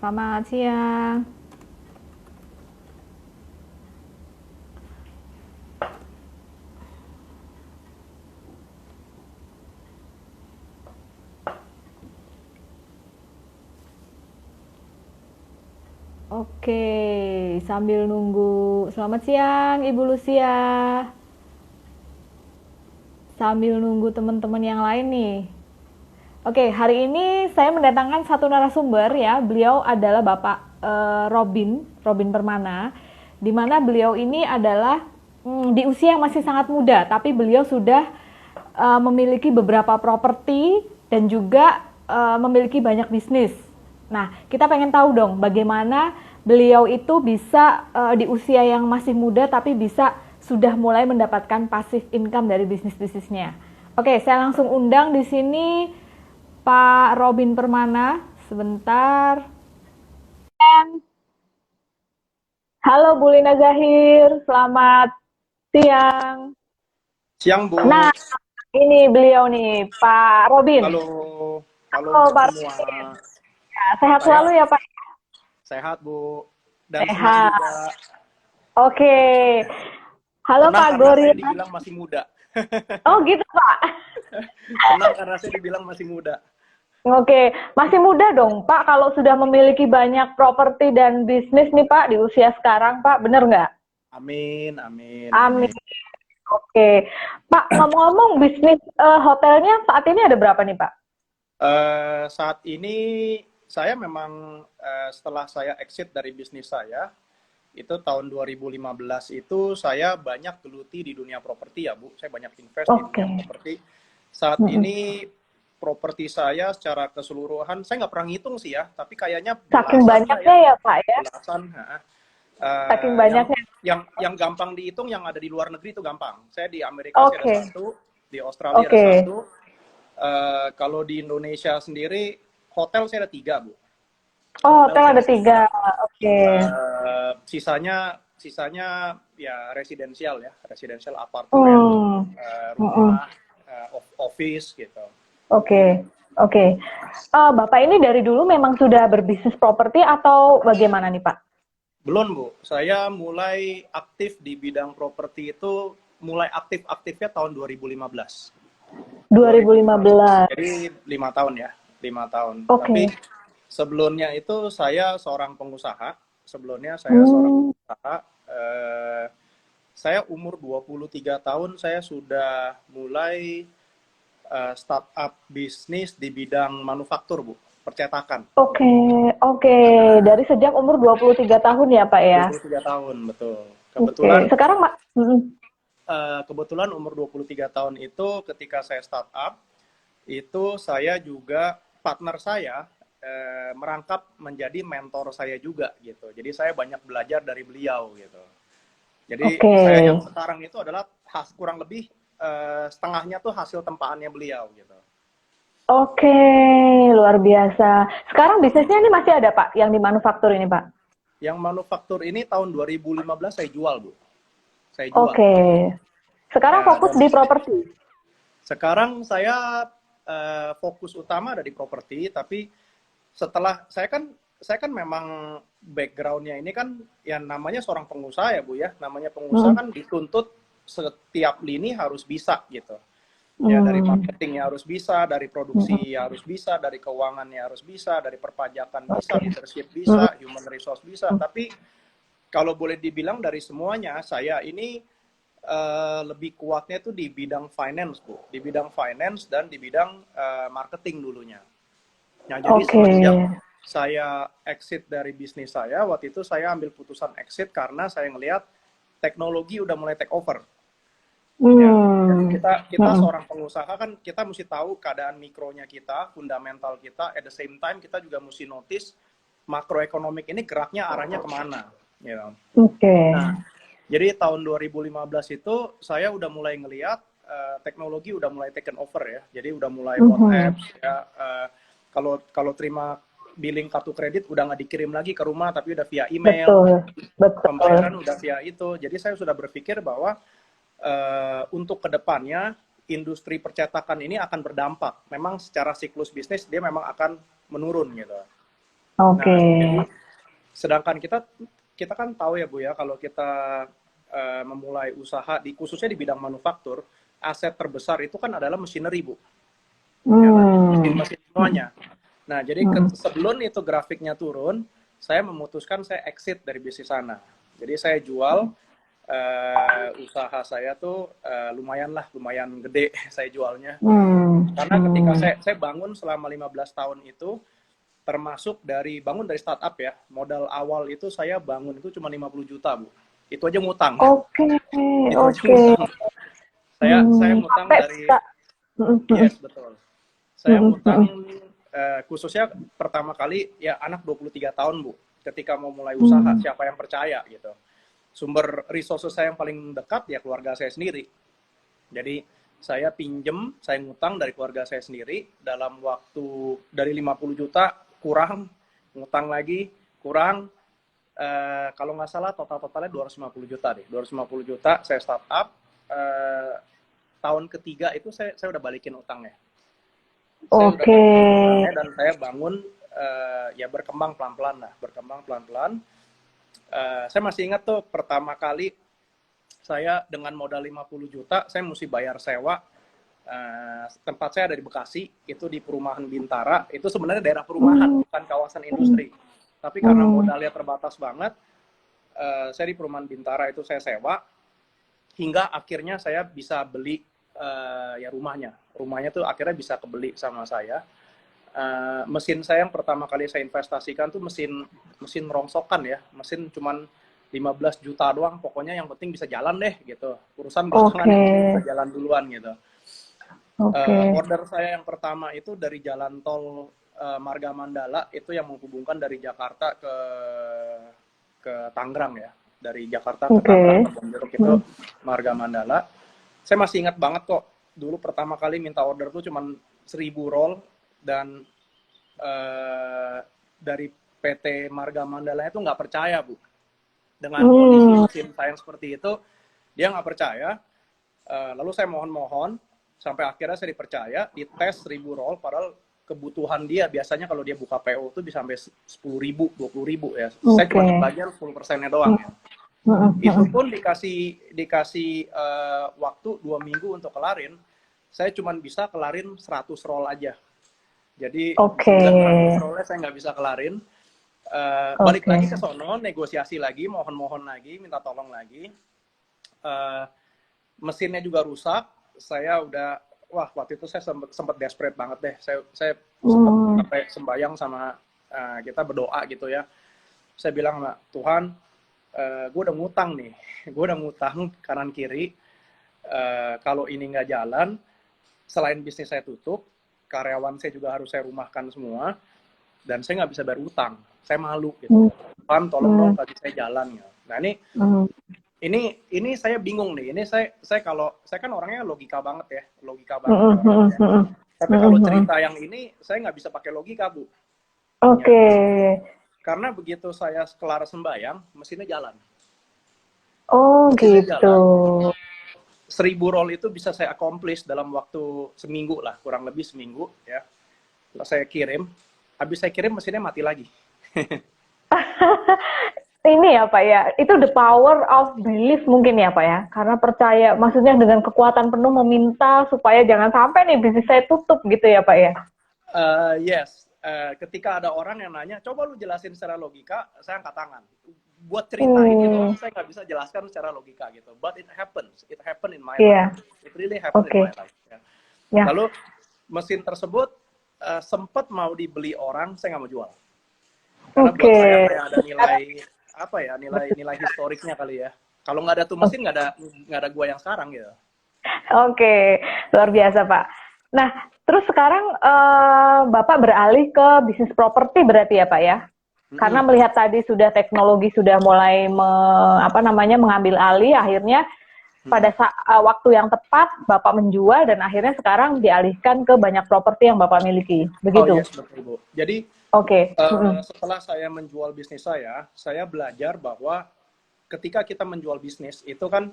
Selamat siang. Oke, sambil nunggu. Selamat siang, Ibu Lucia. Sambil nunggu teman-teman yang lain nih. Oke, hari ini saya mendatangkan satu narasumber ya. Beliau adalah Bapak Robin Permana, di mana beliau ini adalah di usia yang masih sangat muda, tapi beliau sudah memiliki beberapa properti dan juga memiliki banyak bisnis. Nah, kita pengen tahu dong bagaimana beliau itu bisa di usia yang masih muda tapi bisa sudah mulai mendapatkan passive income dari bisnis-bisnisnya. Oke, saya langsung undang di sini Pak Robin Permana. Sebentar. Halo Bu Lina Zahir, selamat siang. Siang, Bu. Nah, ini beliau nih, Pak Robin. Halo, halo Halo Pak semua. Robin. Ya, sehat Saya selalu ya Pak. sehat, Bu. Dan senang Sehat. juga. Oke. Halo Senang Pak karena saya Goril. dibilang masih muda. Oh gitu Pak. Senang karena saya dibilang masih muda. Oke, masih muda dong Pak kalau sudah memiliki banyak properti dan bisnis nih Pak di usia sekarang Pak, bener nggak? Amin, amin, Amin. amin. Oke, Pak ngomong-ngomong bisnis hotelnya saat ini ada berapa nih Pak? Saat ini saya memang setelah saya exit dari bisnis saya, itu tahun 2015 itu saya banyak geluti di dunia properti ya, Bu. Saya banyak invest di Oke. dunia properti. Saat Mm-mm. ini properti saya secara keseluruhan, saya nggak pernah ngitung sih ya, tapi kayaknya Saking belasan lah banyaknya ya, ya Pak ya, belasan. saking Yang banyaknya. yang gampang dihitung yang ada di luar negeri itu gampang. Saya di Amerika sih ada Oke, satu, di Australia ada oke. satu. Kalau di Indonesia sendiri, hotel saya ada tiga, Bu. Oh, Hotel hotel saya ada ada tiga. tiga. Oke. Sisanya ya residensial apartemen, Hmm. Mm-mm. rumah, office gitu. Oke, oke. Bapak ini dari dulu memang sudah berbisnis properti atau bagaimana nih Pak? Belum, Bu. Saya mulai aktif di bidang properti itu mulai aktif-aktifnya tahun 2015. 2015. 2015. Jadi 5 tahun ya, 5 tahun. Tapi Oke. sebelumnya itu saya seorang pengusaha. Sebelumnya saya seorang Hmm. pengusaha. Eh, saya umur 23 tahun saya sudah mulai startup bisnis di bidang manufaktur, Bu. Percetakan. Oke, oke. Dari sejak umur 23 tahun ya Pak ya? 23 tahun, betul. Oke. Kebetulan Sekarang kebetulan umur 23 tahun itu ketika saya startup, itu saya juga partner saya merangkap menjadi mentor saya juga gitu. Jadi saya banyak belajar dari beliau gitu. Jadi oke. saya yang sekarang itu adalah kurang lebih setengahnya tuh hasil tempaannya beliau gitu. Oke, luar biasa. Sekarang bisnisnya ini masih ada Pak, yang di manufaktur ini Pak? Yang manufaktur ini tahun 2015 saya jual, Bu. Saya jual. Oke. Sekarang fokus Dan di properti? sekarang saya fokus utama ada di properti, tapi setelah saya kan memang backgroundnya ini kan yang namanya seorang pengusaha ya, Bu ya. Namanya pengusaha Hmm. kan dituntut setiap lini harus bisa gitu. Ya dari Hmm. marketingnya harus bisa, dari produksi harus bisa, dari keuangannya harus bisa, dari perpajakan bisa, Oke. leadership Hmm. bisa, human resource bisa. Tapi kalau boleh dibilang dari semuanya, saya ini lebih kuatnya itu di bidang finance, Bu. Di bidang finance dan di bidang marketing dulunya. Nah, jadi Oke. semenjak saya exit dari bisnis saya, waktu itu saya ambil putusan exit karena saya ngelihat teknologi udah mulai take over. Ya, jadi Hmm. kita Hmm. seorang pengusaha kan kita mesti tahu keadaan mikronya kita, fundamental kita, at the same time kita juga mesti notice makroekonomik ini geraknya arahnya kemana. You know. Oke. Nah, jadi tahun 2015 itu saya udah mulai ngelihat teknologi udah mulai taken over ya. Jadi udah mulai Mhm. WhatsApp ya. Kalau terima billing kartu kredit udah nggak dikirim lagi ke rumah tapi udah via email. Betul, betul. Pembayaran udah via itu. Jadi saya sudah berpikir bahwa untuk kedepannya industri percetakan ini akan berdampak. Memang secara siklus bisnis dia memang akan menurun gitu. Oke. Nah, jadi sedangkan kita kita kan tahu ya Bu ya, kalau kita memulai usaha di khususnya di bidang manufaktur, aset terbesar itu kan adalah machinery Bu, ya kan? Hmm. Mesin-mesin semuanya. Nah, jadi Hmm. sebelum itu grafiknya turun, saya memutuskan saya exit dari bisnis sana. Jadi saya jual usaha saya tuh lumayan lah, lumayan gede saya jualnya. Hmm. Karena ketika Hmm. saya bangun selama 15 tahun itu, termasuk dari bangun dari startup ya, modal awal itu saya bangun itu cuma 50 juta, Bu. Itu aja ngutang. Oke, Itu aja oke. ngutang. Saya Hmm. ngutang Sampai dari bisa. Hmm. Hmm. yes, betul. Saya Hmm. ngutang Hmm. khususnya pertama kali ya anak 23 tahun, Bu. Ketika mau mulai usaha, Hmm. siapa yang percaya gitu. Sumber resources saya yang paling dekat ya keluarga saya sendiri. Jadi saya pinjem, saya ngutang dari keluarga saya sendiri dalam waktu dari 50 juta kurang, ngutang lagi, kurang, kalau nggak salah total-totalnya 250 juta deh. 250 juta saya startup, tahun ketiga itu saya udah balikin utangnya. Saya udah Oke. balikin utangnya dan saya bangun, ya berkembang pelan-pelan lah, berkembang pelan-pelan. Saya masih ingat tuh pertama kali saya dengan modal 50 juta, saya mesti bayar sewa. Tempat saya ada di Bekasi, itu di perumahan Bintara. Itu sebenarnya daerah perumahan, Hmm. bukan kawasan industri. Tapi karena Hmm. modalnya terbatas banget, saya di perumahan Bintara itu saya sewa, hingga akhirnya saya bisa beli ya rumahnya. Rumahnya tuh akhirnya bisa kebeli sama saya. Mesin saya yang pertama kali saya investasikan tuh mesin mesin rongsokan ya, mesin cuman 15 juta doang, pokoknya yang penting bisa jalan deh gitu, urusan belakangan Oke. yang penting bisa jalan duluan gitu. Oke. Order saya yang pertama itu dari jalan tol Marga Mandala, itu yang menghubungkan dari Jakarta ke Tangerang ya, dari Jakarta ke Oke. Tangerang ke Bonjeruk itu Hmm. Marga Mandala. Saya masih ingat banget kok, dulu pertama kali minta order tuh cuman 1000 roll, dan dari PT Marga Mandala itu nggak percaya Bu, dengan kondisi Hmm. mesin saya yang seperti itu, dia nggak percaya. Lalu saya mohon-mohon sampai akhirnya saya dipercaya, dites 1000 roll, padahal kebutuhan dia biasanya kalau dia buka PO itu bisa sampai 10.000, 20.000 ya. Saya cuma Oke. kebagian 10%-nya doang ya. Hmm. Itu Hmm. pun dikasih waktu 2 minggu untuk kelarin, saya cuma bisa kelarin 100 roll aja. Jadi Oke. 900 rollnya saya nggak bisa kelarin. Balik Oke. lagi ke sono, negosiasi lagi, mohon-mohon lagi, minta tolong lagi. Uh, Mesinnya juga rusak. Saya udah, wah waktu itu saya sempat desperate banget deh. Saya sempat Hmm. sampai sembayang sama kita berdoa gitu ya. Saya bilang sama Tuhan, gue udah ngutang nih, gue udah ngutang kanan kiri. Kalau ini nggak jalan, selain bisnis saya tutup, karyawan saya juga harus saya rumahkan semua, dan saya nggak bisa bayar utang. Saya malu gitu. Hmm. Tuhan tolong dong Hmm. kasih saya jalan ya. Nah Hmm. ini saya bingung nih. Ini saya kalau saya kan orangnya logika banget ya, logika banget Hmm. nih orangnya ya. Hmm. Tapi Hmm. kalau Hmm. cerita yang ini saya nggak bisa pakai logika Bu. Ya. Oke. Karena begitu saya kelar sembayang, mesinnya jalan. Oh Mesinnya gitu. jalan. 1000 roll itu bisa saya accomplish dalam waktu seminggu lah, kurang lebih seminggu ya. Lalu saya kirim, habis saya kirim mesinnya mati lagi. Ini ya Pak ya, itu the power of belief mungkin ya Pak ya, karena percaya, maksudnya dengan kekuatan penuh meminta supaya jangan sampai nih bisnis saya tutup gitu ya Pak ya. Yes, ketika ada orang yang nanya, coba lu jelasin secara logika, saya angkat tangan. Buat cerita ini Hmm. doang, saya nggak bisa jelaskan secara logika gitu. But it happens, it happened in my life. Iya. It really happened in Oke. my life. Ya. Ya. Lalu mesin tersebut sempat mau dibeli orang, saya nggak mau jual. Karena buat Oke. saya kayak ada nilai apa ya, nilai historiknya kali ya. Kalau nggak ada tuh mesin, nggak ada gua yang sekarang gitu. Oke, luar biasa Pak. Nah, terus sekarang Bapak beralih ke bisnis properti berarti ya Pak ya? Karena Mm-mm. melihat tadi sudah teknologi sudah mulai mengambil alih, akhirnya pada Mm-mm. waktu yang tepat Bapak menjual dan akhirnya sekarang dialihkan ke banyak properti yang Bapak miliki. Oh Begitu? yes, betul Bu. Jadi Oke. Mm-mm. setelah saya menjual bisnis saya belajar bahwa ketika kita menjual bisnis itu kan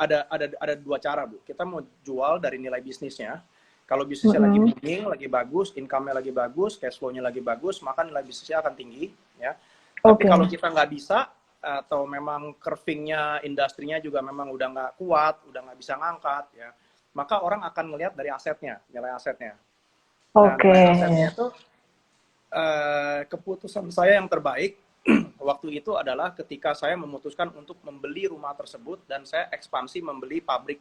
ada dua cara Bu. Kita mau jual dari nilai bisnisnya. Kalau bisnisnya lagi booming, lagi bagus, income-nya lagi bagus, cash flow-nya lagi bagus, maka nilai bisnisnya akan tinggi, ya. Tapi kalau kita nggak bisa, atau memang curving-nya, industrinya juga memang udah nggak kuat, udah nggak bisa ngangkat, ya, maka orang akan melihat dari asetnya, nilai asetnya. Nah, nilai asetnya itu keputusan saya yang terbaik waktu itu adalah ketika saya memutuskan untuk membeli rumah tersebut dan saya ekspansi membeli pabrik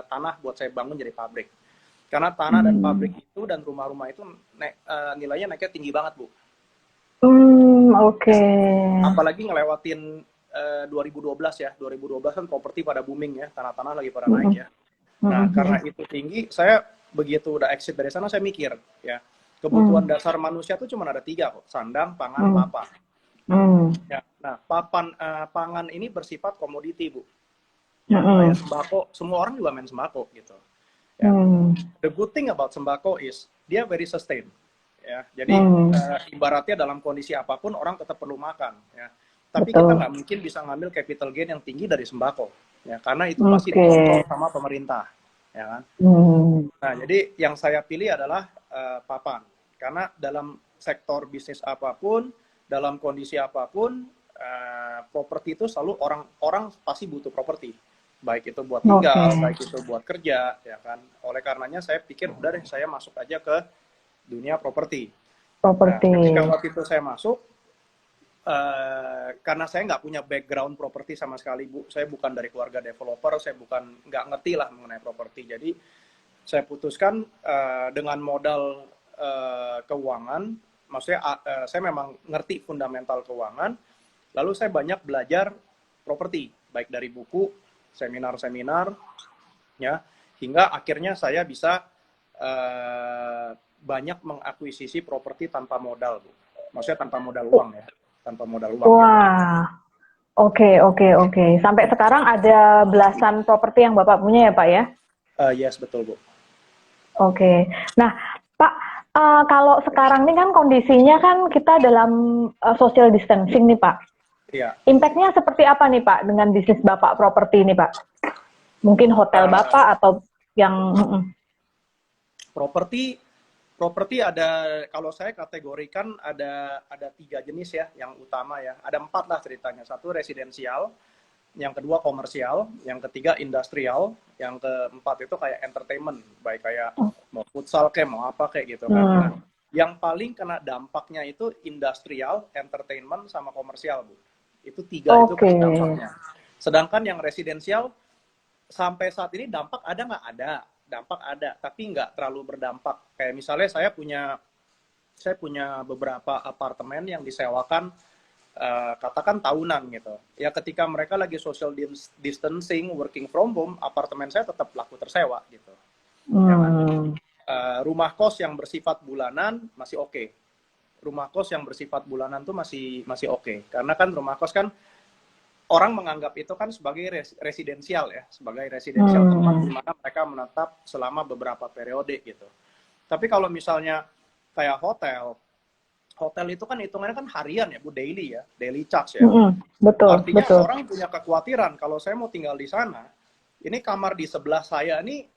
tanah buat saya bangun jadi pabrik. Karena tanah dan pabrik itu dan rumah-rumah itu nilainya naiknya tinggi banget, Bu. Apalagi ngelewatin 2012 ya. 2012 kan properti pada booming ya, tanah-tanah lagi pada naik ya. Nah, karena itu tinggi, saya begitu udah exit dari sana saya mikir ya, kebutuhan dasar manusia tuh cuma ada 3 kok, sandang, pangan, papan. Ya, nah, pangan ini bersifat komoditi, Bu. Ya, kayak sembako, semua orang juga main sembako gitu. Ya. The good thing about sembako is dia very sustain. Ya, jadi ibaratnya dalam kondisi apapun orang tetap perlu makan. Ya. Tapi kita nggak mungkin bisa ngambil capital gain yang tinggi dari sembako. Ya, karena itu pasti dikontrol sama pemerintah. Ya kan? Nah, jadi yang saya pilih adalah papan. Karena dalam sektor bisnis apapun, dalam kondisi apapun, properti itu selalu orang pasti butuh properti. Baik itu buat tinggal, baik itu buat kerja, ya kan. Oleh karenanya saya pikir udah deh saya masuk aja ke dunia properti. Nah, ketika waktu itu saya masuk, karena saya nggak punya background properti sama sekali, Bu. Saya bukan dari keluarga developer, saya nggak ngerti lah mengenai properti. Jadi saya putuskan dengan modal keuangan, maksudnya saya memang ngerti fundamental keuangan, lalu saya banyak belajar properti, baik dari buku, seminar-seminar, ya, hingga akhirnya saya bisa banyak mengakuisisi properti tanpa modal, Bu. Maksudnya tanpa modal uang ya, tanpa modal uang. Wah, oke. Sampai sekarang ada belasan properti yang Bapak punya ya, Pak ya? Yes, betul, Bu. Oke. Nah, Pak, kalau sekarang ini kan kondisinya kan kita dalam social distancing nih, Pak. Iya. Impact-nya seperti apa nih, Pak, dengan bisnis Bapak properti ini, Pak? Mungkin hotel Bapak atau yang properti ada, kalau saya kategorikan ada 3 jenis ya yang utama ya. Ada 4 lah ceritanya. 1 residensial, yang kedua komersial, yang ketiga industrial, yang keempat itu kayak entertainment, baik kayak mau futsal kayak mau apa kayak gitu kan. Nah, yang paling kena dampaknya itu industrial, entertainment sama komersial, Bu. Itu 3 itu kena dampaknya. Sedangkan yang residensial sampai saat ini dampak ada nggak? Dampak ada, tapi nggak terlalu berdampak. Kayak misalnya saya punya beberapa apartemen yang disewakan katakan tahunan gitu. Ya ketika mereka lagi social distancing, working from home, apartemen saya tetap laku tersewa gitu. Ya kan? Rumah kos yang bersifat bulanan masih oke. Rumah kos yang bersifat bulanan tuh masih oke. Karena kan rumah kos kan orang menganggap itu kan sebagai residensial ya, sebagai residensial tempat di mana mereka menetap selama beberapa periode gitu. Tapi kalau misalnya kayak hotel itu kan hitungannya kan harian ya, Bu, daily ya, daily charge ya. Artinya orang punya kekhawatiran kalau saya mau tinggal di sana, ini kamar di sebelah saya ini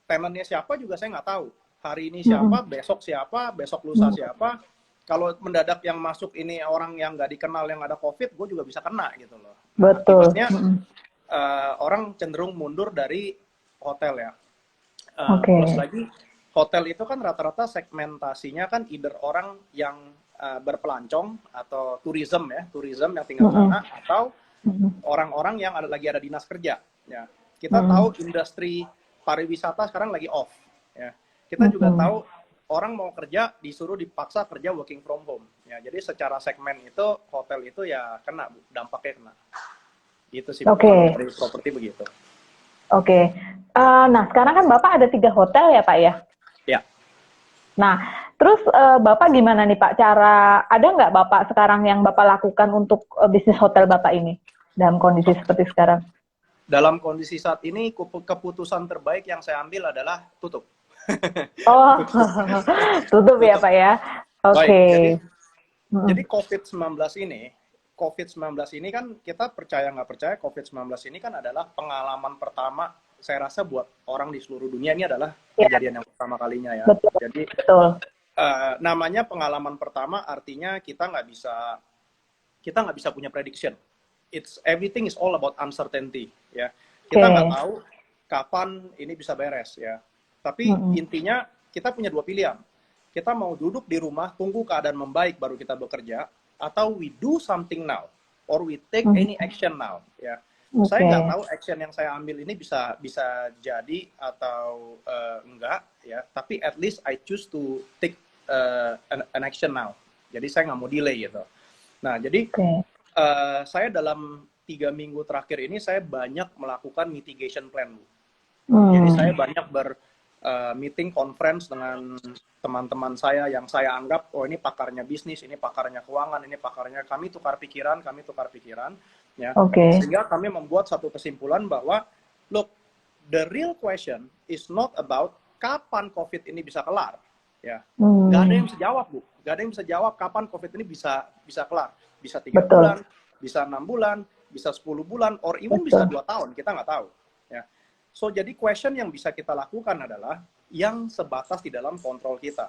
tenannya siapa juga saya nggak tahu. Hari ini siapa, besok lusa siapa. Kalau mendadak yang masuk ini orang yang nggak dikenal yang ada COVID, gue juga bisa kena gitu loh. Betul. Akibatnya orang cenderung mundur dari hotel ya. Plus lagi hotel itu kan rata-rata segmentasinya kan either orang yang berpelancong atau tourism yang tinggal di sana, atau orang-orang yang lagi ada dinas kerja. Ya, kita tahu industri pariwisata sekarang lagi off. Ya, kita juga tahu orang mau kerja disuruh dipaksa kerja working from home. Ya, jadi secara segmen itu hotel itu ya kena, Bu, dampaknya kena. Gitu sih, dari properti begitu. Nah, sekarang kan Bapak ada 3 hotel ya, Pak ya? Ya. Nah, terus Bapak gimana nih, Pak? Ada nggak Bapak sekarang yang Bapak lakukan untuk bisnis hotel Bapak ini dalam kondisi seperti sekarang? Dalam kondisi saat ini, keputusan terbaik yang saya ambil adalah tutup. Tutup ya, Pak ya? Oke. Jadi COVID-19 ini kan kita percaya nggak percaya, COVID-19 ini kan adalah pengalaman pertama saya rasa buat orang di seluruh dunia ini adalah Ya, kejadian yang pertama kalinya ya. betul, Jadi betul. namanya pengalaman pertama artinya kita nggak bisa punya prediction. Everything is all about uncertainty ya. Kita nggak Oke. tahu kapan ini bisa beres ya. Tapi intinya kita punya dua pilihan. Kita mau duduk di rumah tunggu keadaan membaik baru kita bekerja, atau we do something now or we take any action now ya. Saya nggak Oke. tahu action yang saya ambil ini bisa bisa jadi atau enggak ya. Tapi at least I choose to take an action now. Jadi saya nggak mau delay gitu. Nah, jadi Oke. saya dalam 3 minggu terakhir ini saya banyak melakukan mitigation plan, Bu. Jadi Hmm. saya banyak meeting conference dengan teman-teman saya yang saya anggap, oh ini pakarnya bisnis, ini pakarnya keuangan, ini pakarnya, kami tukar pikiran, ya. Oke. Sehingga kami membuat satu kesimpulan bahwa, look, the real question is not about kapan COVID ini bisa kelar, ya. Nggak ada yang bisa jawab, Bu. Nggak ada yang bisa jawab kapan COVID ini bisa kelar. Bisa 3 Betul. bulan, bisa 6 bulan, bisa 10 bulan, or even bisa 2 tahun, kita nggak tahu. Ya. So, jadi question yang bisa kita lakukan adalah yang sebatas di dalam kontrol kita.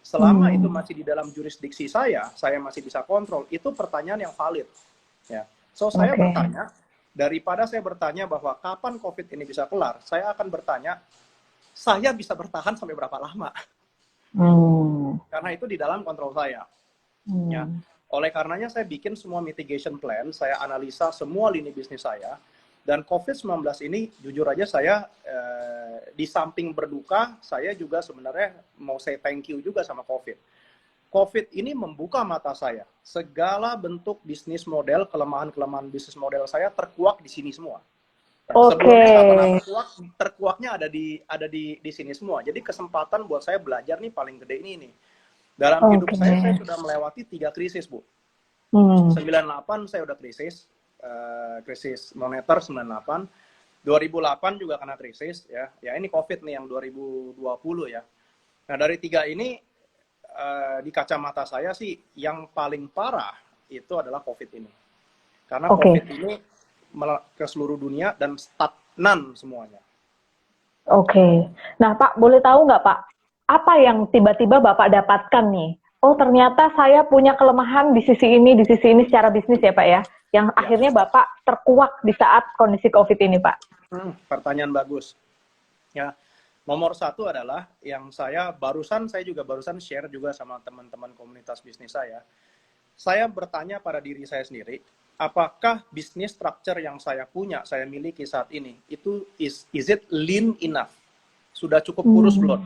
Selama itu masih di dalam jurisdiksi saya masih bisa kontrol, itu pertanyaan yang valid. Ya. So, saya bertanya, daripada saya bertanya bahwa kapan COVID ini bisa kelar, saya akan bertanya, saya bisa bertahan sampai berapa lama? Karena itu di dalam kontrol saya. Ya. Oleh karenanya saya bikin semua mitigation plan, saya analisa semua lini bisnis saya, dan COVID-19 ini jujur aja saya di samping berduka, saya juga sebenarnya mau say thank you juga sama COVID. COVID ini membuka mata saya. Segala bentuk bisnis model, kelemahan-kelemahan bisnis model saya terkuak di sini semua. Sebelumnya nggak pernah terkuaknya ada di sini semua. Jadi kesempatan buat saya belajar nih paling gede ini nih. Dalam hidup saya sudah melewati 3 krisis, Bu. 98 saya udah krisis moneter 98. 2008 juga kena krisis ya. Ya ini COVID nih yang 2020 ya. Nah, dari 3 ini di kacamata saya sih yang paling parah itu adalah COVID ini. Karena COVID ini ke seluruh dunia dan stagnan semuanya. Oke. Nah, Pak, boleh tahu nggak, Pak, apa yang tiba-tiba Bapak dapatkan nih? Oh, ternyata saya punya kelemahan di sisi ini secara bisnis ya, Pak ya, yang akhirnya Bapak terkuak di saat kondisi COVID ini, Pak. Pertanyaan bagus. Ya, nomor 1 adalah yang saya juga barusan share juga sama teman-teman komunitas bisnis saya. Saya bertanya pada diri saya sendiri, apakah bisnis structure yang saya punya, saya miliki saat ini, itu is it lean enough? Sudah cukup kurus belum?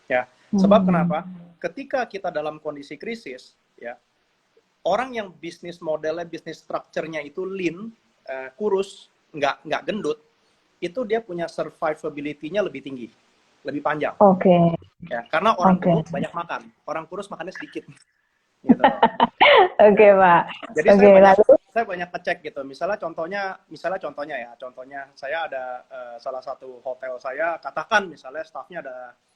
Ya, sebab kenapa? Ketika kita dalam kondisi krisis, ya, orang yang bisnis modelnya, bisnis structure-nya itu lean, kurus, nggak gendut, itu dia punya survivability-nya lebih tinggi, lebih panjang. Ya, karena orang gendut banyak makan, orang kurus makannya sedikit. Gitu. Oke, Pak. Jadi saya banyak ngecek gitu. Misalnya contohnya saya ada salah satu hotel saya, katakan misalnya staffnya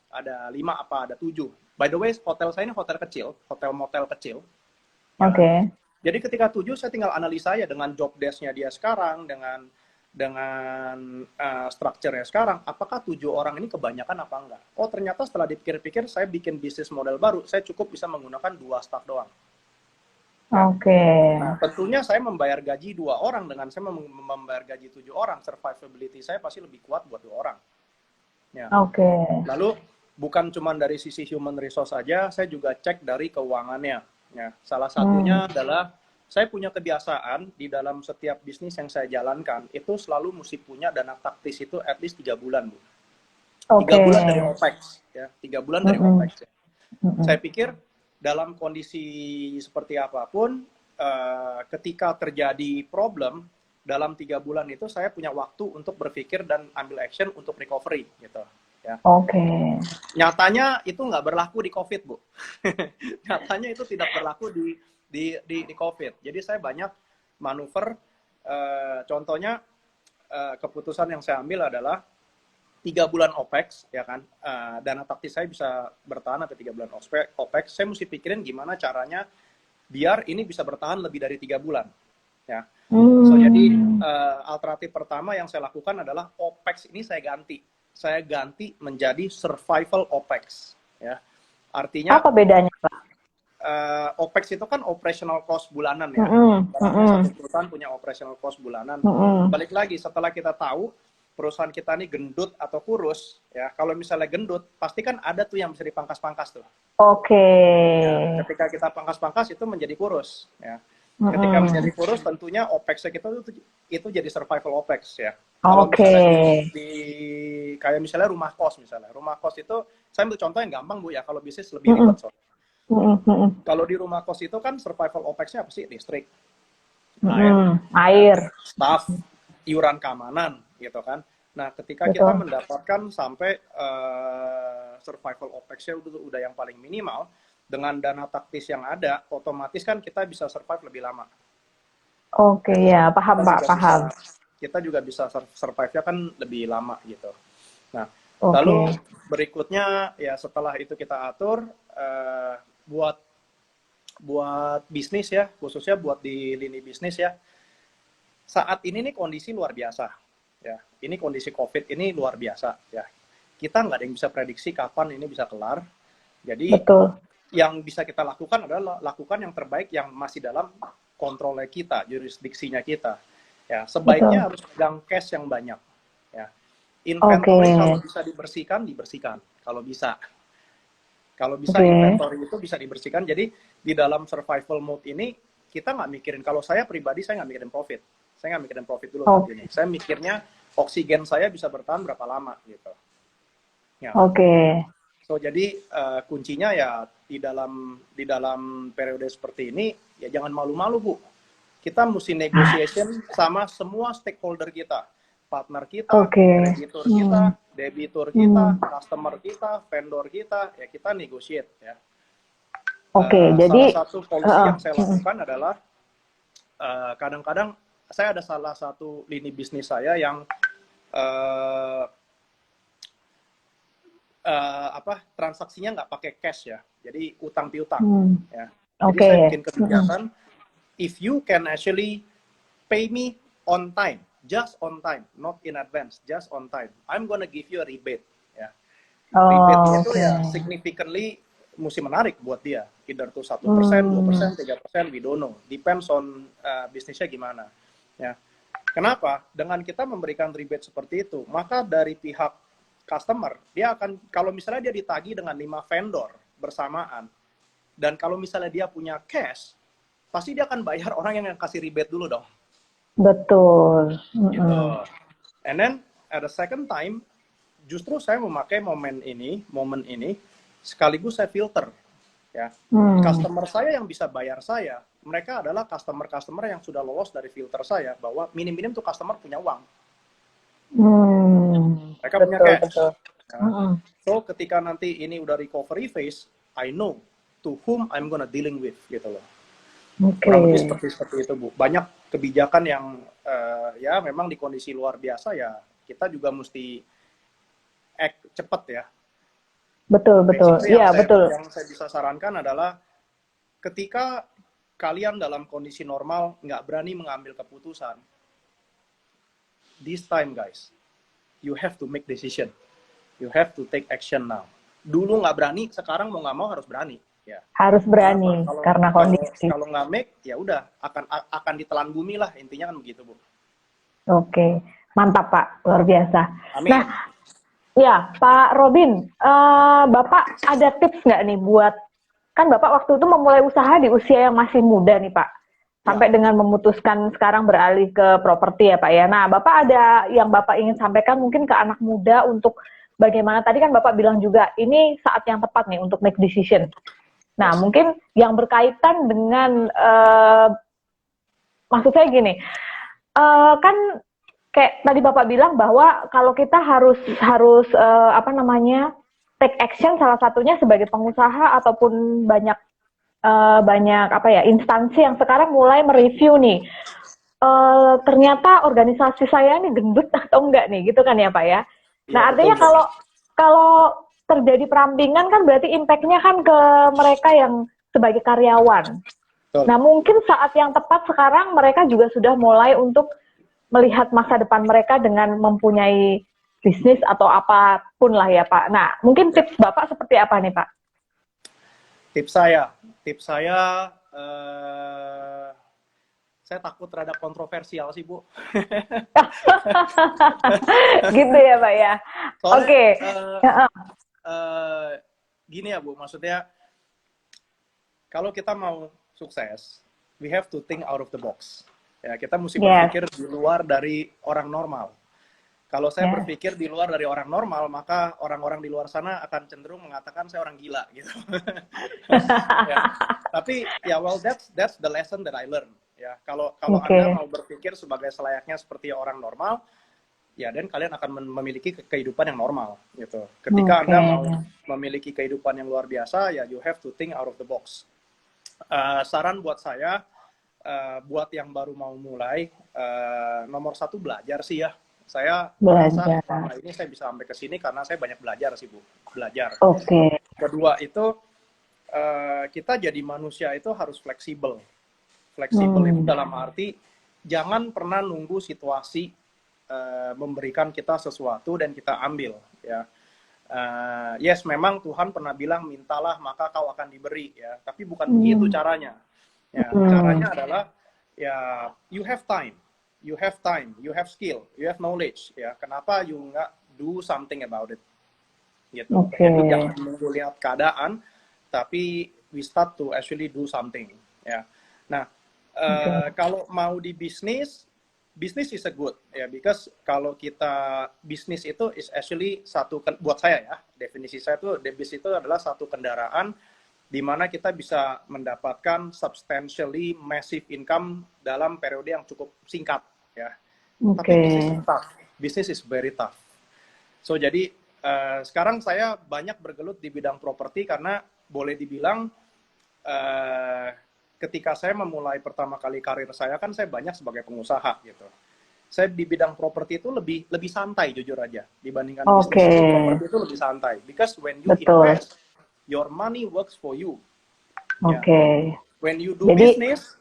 ada 5 apa ada 7. By the way, hotel saya ini hotel kecil, hotel motel kecil. Oke. Jadi ketika 7 saya tinggal analisa ya dengan job desk-nya dia sekarang, dengan structure-nya sekarang, apakah 7 orang ini kebanyakan apa enggak? Oh, ternyata setelah dipikir-pikir saya bikin bisnis model baru, saya cukup bisa menggunakan 2 staff doang. Nah, tentunya saya membayar gaji 2 orang dengan saya membayar gaji 7 orang, survivability saya pasti lebih kuat buat 2 orang. Ya. Lalu bukan cuma dari sisi human resource saja, saya juga cek dari keuangannya. Ya, salah satunya adalah saya punya kebiasaan di dalam setiap bisnis yang saya jalankan, itu selalu mesti punya dana taktis itu at least 3 bulan, Bu. 3 bulan dari OPEX, ya. 3 bulan dari OPEX. Ya. Saya pikir dalam kondisi seperti apapun, ketika terjadi problem, dalam 3 bulan itu saya punya waktu untuk berpikir dan ambil action untuk recovery, gitu. Ya. Nyatanya itu nggak berlaku di COVID, Bu. Nyatanya itu tidak berlaku di COVID. Jadi saya banyak manuver, contohnya keputusan yang saya ambil adalah 3 bulan OPEX, ya kan, dana taktis saya bisa bertahan sampai 3 bulan OPEX, saya mesti pikirin gimana caranya biar ini bisa bertahan lebih dari 3 bulan. ya. So jadi Hmm. alternatif pertama yang saya lakukan adalah OPEX ini saya ganti. Saya ganti menjadi survival OPEX, ya. Artinya Apa bedanya, Pak? OPEX itu kan operational cost bulanan ya. Mm-mm. Ibaratnya Mm-mm. satu perusahaan punya operational cost bulanan. Mm-mm. Balik lagi setelah kita tahu perusahaan kita ini gendut atau kurus, ya. Kalau misalnya gendut, pasti kan ada tuh yang bisa dipangkas-pangkas tuh. Oke. Ya, ketika kita pangkas-pangkas itu menjadi kurus, ya. Ketika menjadi Mm-mm. kurus, tentunya OPEX kita itu jadi survival OPEX ya. Kalau Oke. misalnya kayak misalnya rumah kos misalnya, rumah kos itu saya ambil contoh yang gampang Bu ya. Kalau bisnis lebih Mm-mm. ribet soalnya. Mm-mm. Mm-mm. Kalau di rumah kos itu kan survival OPEX-nya apa sih? Listrik, air, Mm-mm. ya, Air. staff, iuran keamanan, gitu kan. Nah, ketika kita Betul. mendapatkan sampai survival OPEX-nya udah yang paling minimal, dengan dana taktis yang ada, otomatis kan kita bisa survive lebih lama. Oke, Gitu. ya, paham, Pak, paham. Kita juga bisa survive-nya kan lebih lama gitu. Nah, lalu Oke. berikutnya ya setelah itu kita atur buat bisnis ya, khususnya buat di lini bisnis ya. Saat ini nih kondisi luar biasa ya. Ini kondisi COVID ini luar biasa ya. Kita nggak ada yang bisa prediksi kapan ini bisa kelar. Jadi Betul. yang bisa kita lakukan adalah lakukan yang terbaik yang masih dalam kontrolnya kita, jurisdiksinya kita. Ya, sebaiknya Betul. harus pegang cash yang banyak. Ya. Oke. Inventory kalau bisa dibersihkan, dibersihkan. Kalau bisa. Kalau bisa Oke. inventory itu bisa dibersihkan. Jadi di dalam survival mode ini kita nggak mikirin. Kalau saya pribadi saya nggak mikirin profit. Saya nggak mikirin profit dulu saat Oh, ini. Saya mikirnya oksigen saya bisa bertahan berapa lama gitu. Ya. oke. So jadi kuncinya ya di dalam periode seperti ini ya jangan malu-malu Bu. Kita mesti negotiation sama semua stakeholder kita, partner kita, Oke. kreditur kita, Hmm. debitur kita, Hmm. customer kita, vendor kita, ya kita negotiate ya. Oke, Salah jadi satu policy yang saya mm-mm. lakukan adalah kadang-kadang saya ada salah satu lini bisnis saya yang uh, transaksinya nggak pakai cash ya, jadi utang piutang ya. Jadi Oke. saya bikin Mm-mm. kebijakan, if you can actually pay me on time, just on time, not in advance, just on time, I'm gonna give you a rebate ya. Rebate-nya Oh, itu oke. ya significantly mesti menarik buat dia, either tuh 1%, 2%, 3%, we don't know, depends on bisnisnya gimana ya. Kenapa? Dengan kita memberikan rebate seperti itu, maka dari pihak customer, dia akan, kalau misalnya dia ditagih dengan 5 vendor bersamaan, dan kalau misalnya dia punya cash, pasti dia akan bayar orang yang kasih rebate dulu dong. Betul. Gitu. Mm-mm. And then, at the second time, justru saya memakai momen ini, sekaligus saya filter. Ya. Customer saya yang bisa bayar saya, mereka adalah customer-customer yang sudah lolos dari filter saya, bahwa minim-minim tuh customer punya uang. Mereka Betul, punya cash. betul. Nah, so ketika nanti ini udah recovery phase, I know to whom I'm gonna dealing with gitu loh. Oke. Kurang lebih seperti itu Bu. Banyak kebijakan yang ya memang di kondisi luar biasa ya kita juga mesti act cepat ya. Betul, betul. Basically Iya, betul. yang saya bisa sarankan adalah ketika kalian dalam kondisi normal nggak berani mengambil keputusan, this time guys, you have to make decision. You have to take action now. Dulu nggak berani, sekarang mau nggak mau harus berani. Ya. Harus berani karena kondisi. Kalau nggak make, ya udah akan ditelan bumi lah, intinya kan begitu Bu. Oke, mantap Pak, luar biasa. Amin. Nah, ya Pak Robin, Bapak ada tips nggak nih buat, kan Bapak waktu itu memulai usaha di usia yang masih muda nih Pak, sampai dengan memutuskan sekarang beralih ke properti ya Pak ya. Nah, Bapak ada yang Bapak ingin sampaikan mungkin ke anak muda untuk bagaimana, tadi kan Bapak bilang juga ini saat yang tepat nih untuk make decision. Nah, mungkin yang berkaitan dengan, maksud saya gini, kan kayak tadi Bapak bilang bahwa kalau kita harus take action, salah satunya sebagai pengusaha ataupun banyak instansi yang sekarang mulai mereview nih, ternyata organisasi saya ini gendut atau enggak nih, gitu kan ya Pak ya. Nah, artinya kalau terjadi perampingan kan berarti impact-nya kan ke mereka yang sebagai karyawan. Betul. Nah, mungkin saat yang tepat sekarang mereka juga sudah mulai untuk melihat masa depan mereka dengan mempunyai bisnis atau apapun lah ya Pak. Nah, mungkin Ya. tips Bapak seperti apa nih Pak? Tips saya, saya takut terhadap kontroversial sih Bu. Gitu ya Pak ya. Soalnya Oke. eh, gini ya Bu, maksudnya kalau kita mau sukses, we have to think out of the box. Ya, kita mesti Yes. berpikir di luar dari orang normal. Kalau saya Yes. berpikir di luar dari orang normal, maka orang-orang di luar sana akan cenderung mengatakan saya orang gila gitu. Ya. Tapi ya well that's the lesson that I learned. Ya, kalau Oke. Anda mau berpikir sebagai selayaknya seperti orang normal, ya dan kalian akan memiliki kehidupan yang normal gitu. Ketika Anda mau memiliki kehidupan yang luar biasa, ya you have to think out of the box. Saran buat saya, buat yang baru mau mulai, nomor satu belajar sih ya. Saya merasa Belajar. selama ini saya bisa sampai ke sini karena saya banyak belajar sih Bu, belajar. Oke. Kedua itu kita jadi manusia itu harus fleksibel. Fleksibel itu dalam arti jangan pernah nunggu situasi memberikan kita sesuatu dan kita ambil ya. Yes, memang Tuhan pernah bilang mintalah maka kau akan diberi ya, tapi bukan begitu caranya. Ya, caranya adalah ya you have time, you have skill, you have knowledge ya. Kenapa you nggak do something about it? Gitu. Jadi jangan menunggu lihat keadaan, tapi we start to actually do something ya. Nah, kalau mau di bisnis is a good ya, because kalau kita bisnis itu is actually buat saya ya, definisi saya tuh bisnis itu adalah satu kendaraan di mana kita bisa mendapatkan substantially massive income dalam periode yang cukup singkat ya. Tapi bisnis is very tough. So jadi sekarang saya banyak bergelut di bidang properti karena boleh dibilang ketika saya memulai pertama kali karir saya kan saya banyak sebagai pengusaha gitu. Saya di bidang properti itu lebih santai jujur aja dibandingkan bisnis. Properti itu lebih santai because when you invest, your money works for you. Ya. When you do business,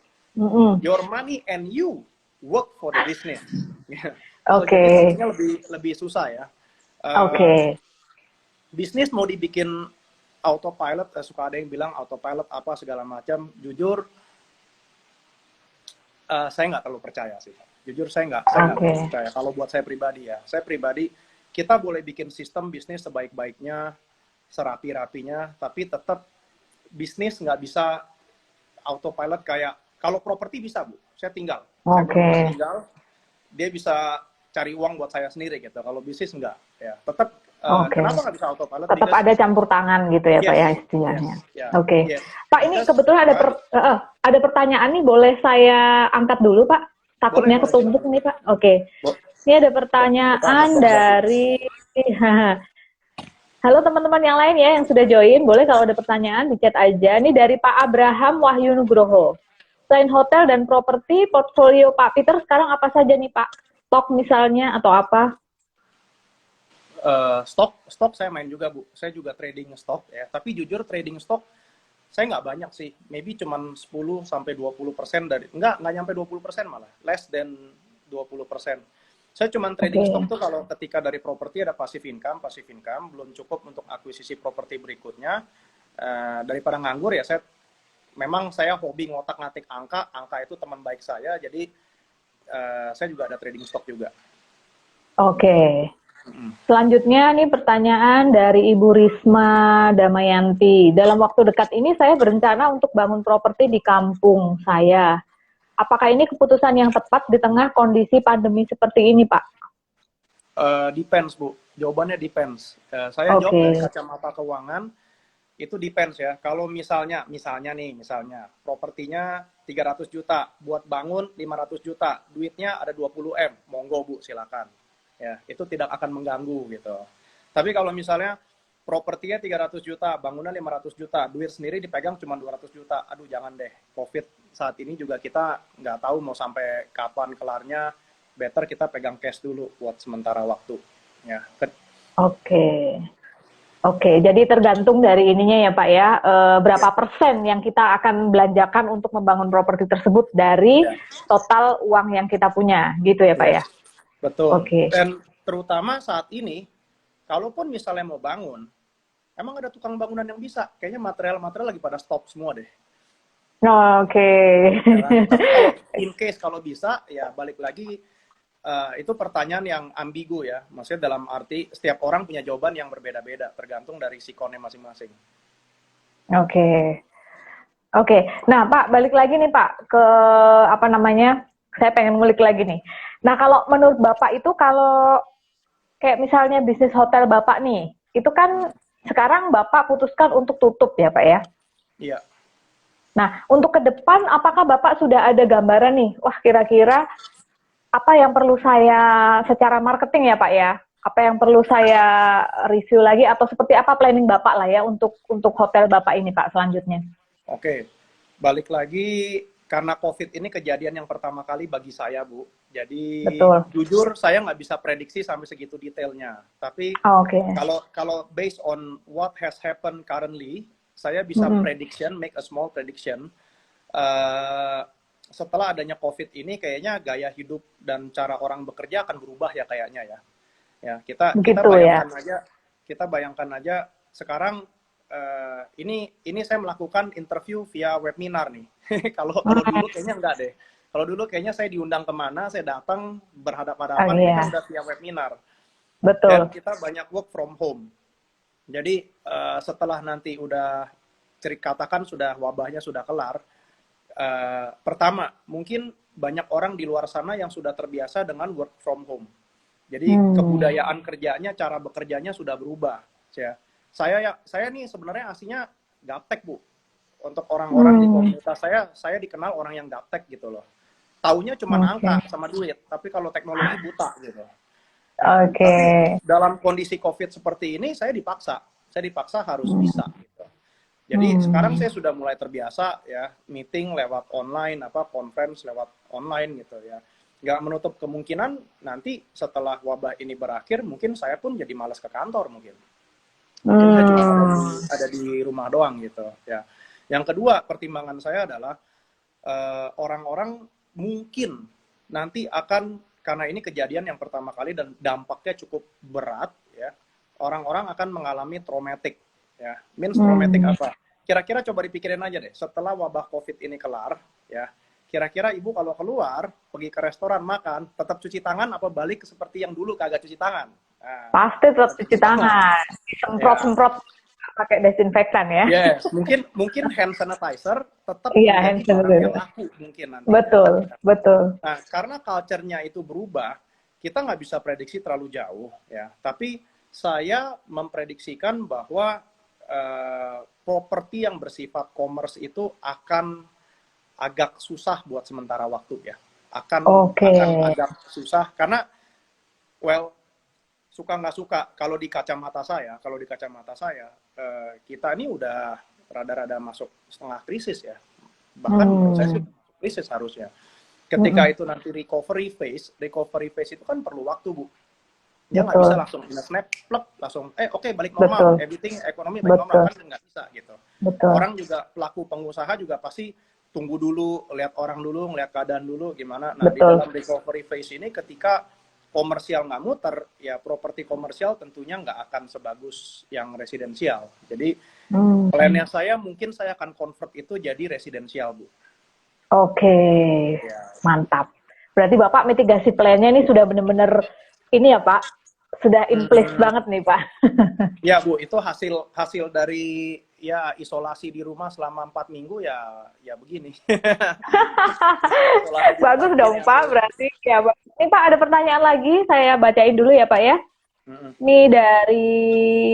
your money and you work for the business. So, jadi bisnisnya lebih susah ya. Bisnis mau dibikin autopilot, suka ada yang bilang autopilot apa segala macam. Jujur, saya nggak terlalu percaya sih. Jujur saya nggak terlalu percaya. Kalau buat saya pribadi ya, kita boleh bikin sistem bisnis sebaik-baiknya, serapi-rapinya, tapi tetap bisnis nggak bisa autopilot kayak kalau properti bisa Bu. Saya tinggal, dia bisa cari uang buat saya sendiri gitu. Kalau bisnis enggak, ya tetap. Kenapa nggak bisa autopilot? Tetap ada campur tangan gitu ya Pak ya istilahnya. Pak ini kebetulan ada pertanyaan nih, boleh saya angkat dulu Pak? Takutnya ketumpuk nih Pak. Ini ada pertanyaan dari halo teman-teman yang lain ya yang sudah join, boleh kalau ada pertanyaan di chat aja. Ini dari Pak Abraham Wahyu Nugroho. Selain hotel dan properti, portfolio Pak Peter sekarang apa saja nih Pak? Stok misalnya atau apa? Stok saya main juga Bu. Saya juga trading stok ya. Tapi jujur trading stok saya nggak banyak sih. Maybe cuman 10-20% dari nggak nyampe 20% malah. Less than 20%. Saya cuma trading stok tuh kalau ketika dari properti ada passive income belum cukup untuk akuisisi properti berikutnya. Daripada nganggur ya saya hobi ngotak-ngatik angka itu teman baik saya, jadi saya juga ada trading stok juga. Selanjutnya nih pertanyaan dari Ibu Risma Damayanti. Dalam waktu dekat ini saya berencana untuk bangun properti di kampung saya. Apakah ini keputusan yang tepat di tengah kondisi pandemi seperti ini, Pak? Depends, Bu. Jawabannya depends. Saya jawab dari kacamata keuangan, itu depends ya. Kalau misalnya propertinya 300 juta, buat bangun 500 juta, duitnya ada 20 M, monggo Bu, silakan. Ya, itu tidak akan mengganggu gitu. Tapi kalau misalnya propertinya 300 juta, bangunan 500 juta, duit sendiri dipegang cuma 200 juta, aduh jangan deh. Covid saat ini juga kita nggak tahu mau sampai kapan kelarnya, better kita pegang cash dulu buat sementara waktu. Ya. Oke, jadi tergantung dari ininya ya Pak ya, berapa persen yang kita akan belanjakan untuk membangun properti tersebut dari Ya, total uang yang kita punya, gitu ya Pak ya? yes, betul. Oke. Dan terutama saat ini, kalaupun misalnya mau bangun, emang ada tukang bangunan yang bisa. Kayaknya material-material lagi pada stop semua deh. Oke. Ya kan? Tapi kalau in case kalau bisa, ya balik lagi, itu pertanyaan yang ambigu ya. Maksudnya dalam arti setiap orang punya jawaban yang berbeda-beda, tergantung dari sikonnya masing-masing. Oke. Oke. Nah Pak, balik lagi nih Pak ke apa namanya? Saya pengen ngulik lagi nih. Nah kalau menurut Bapak itu kalau kayak misalnya bisnis hotel Bapak nih, itu kan sekarang Bapak putuskan untuk tutup ya Pak ya? Iya. Nah, untuk ke depan, apakah Bapak sudah ada gambaran nih? Wah, kira-kira apa yang perlu saya secara marketing ya Pak ya? Apa yang perlu saya review lagi atau seperti apa planning Bapak lah ya untuk hotel Bapak ini Pak selanjutnya? Oke, balik lagi karena COVID ini kejadian yang pertama kali bagi saya, Bu. Jadi Betul. jujur saya nggak bisa prediksi sampai segitu detailnya. Tapi Oke. kalau based on what has happened currently, saya bisa make a small prediction. Eh, Setelah adanya COVID ini, kayaknya gaya hidup dan cara orang bekerja akan berubah ya kayaknya ya. Ya kita Begitu ya. bayangkan aja sekarang ini saya melakukan interview via webinar nih. Kalau dulu kayaknya enggak deh. Kalau dulu kayaknya saya diundang kemana, saya datang berhadapan-hadapan, ini kan udah via webinar. Betul. Dan kita banyak work from home. Jadi setelah nanti udah katakan sudah wabahnya sudah kelar, pertama mungkin banyak orang di luar sana yang sudah terbiasa dengan work from home. Jadi kebudayaan kerjanya, cara bekerjanya sudah berubah. Saya nih sebenarnya aslinya gaptek, Bu. Untuk orang-orang di komunitas saya dikenal orang yang gaptek gitu loh. Taunya cuma angka sama duit, tapi kalau teknologi buta gitu. Tapi dalam kondisi COVID seperti ini saya dipaksa harus bisa gitu. Jadi sekarang saya sudah mulai terbiasa ya meeting lewat online, conference lewat online gitu ya. Nggak menutup kemungkinan nanti setelah wabah ini berakhir mungkin saya pun jadi malas ke kantor mungkin saya cuma ada di rumah doang gitu ya. Yang kedua pertimbangan saya adalah orang-orang mungkin nanti akan, karena ini kejadian yang pertama kali dan dampaknya cukup berat ya, orang-orang akan mengalami traumatic ya. Means traumatic apa? Kira-kira coba dipikirin aja deh, setelah wabah COVID ini kelar ya, kira-kira ibu kalau keluar pergi ke restoran makan tetap cuci tangan apa balik seperti yang dulu kagak cuci tangan? Nah, pasti tetap cuci tangan, semprot-semprot pakai desinfektan ya. Yes, mungkin hand sanitizer tetap hand menjadi barang yang sanitizer. laku mungkin nanti. Betul. Nah, karena culture-nya itu berubah, kita nggak bisa prediksi terlalu jauh ya. Tapi saya memprediksikan bahwa properti yang bersifat commerce itu akan agak susah buat sementara waktu ya. Akan agak susah karena suka nggak suka kalau di kacamata saya kita ini udah rada-rada masuk setengah krisis ya, bahkan menurut saya sih krisis harusnya. Ketika itu nanti recovery phase itu kan perlu waktu, Bu. Dia nggak bisa langsung in a snap plek langsung oke, balik normal, everything ekonomi balik normal kan nggak bisa gitu. Orang juga pelaku pengusaha juga pasti tunggu dulu, lihat orang dulu, ngeliat keadaan dulu gimana. Nah di dalam recovery phase ini ketika komersial nggak muter, ya properti komersial tentunya nggak akan sebagus yang residensial. Jadi plannya saya mungkin saya akan convert itu jadi residensial, Bu. Ya. Mantap. Berarti Bapak mitigasi plannya ini sudah benar-benar ini ya Pak, sudah in place banget nih Pak. Ya Bu, itu hasil dari ya isolasi di rumah selama 4 minggu ya begini. Bagus dong Pak, berarti ya Pak. Ini Pak ada pertanyaan lagi, saya bacain dulu ya Pak ya. Ini dari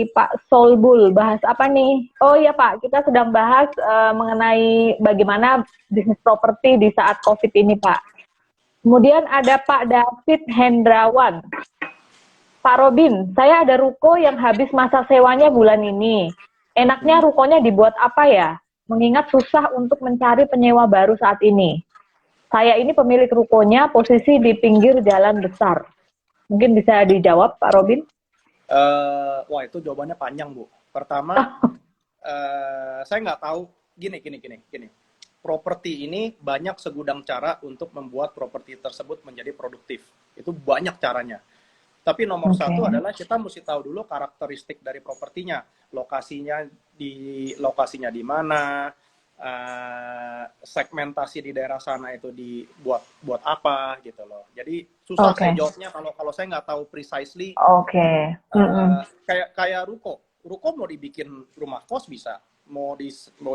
Pak Solbul, bahas apa nih? Oh iya Pak, kita sedang bahas mengenai bagaimana bisnis properti di saat COVID ini Pak. Kemudian ada Pak David Hendrawan. Pak Robin, saya ada ruko yang habis masa sewanya bulan ini. Enaknya rukonya dibuat apa ya? Mengingat susah untuk mencari penyewa baru saat ini. Saya ini pemilik rukonya, posisi di pinggir jalan besar. Mungkin bisa dijawab, Pak Robin? Wah, itu jawabannya panjang, Bu. Pertama, saya nggak tahu, gini. Properti ini banyak segudang cara untuk membuat properti tersebut menjadi produktif. Itu banyak caranya. Tapi nomor satu adalah kita mesti tahu dulu karakteristik dari propertinya. Lokasinya di mana, segmentasi di daerah sana itu buat apa gitu loh. Jadi susah saya jawabnya kalau saya nggak tahu precisely. Kayak ruko mau dibikin rumah kos bisa, mau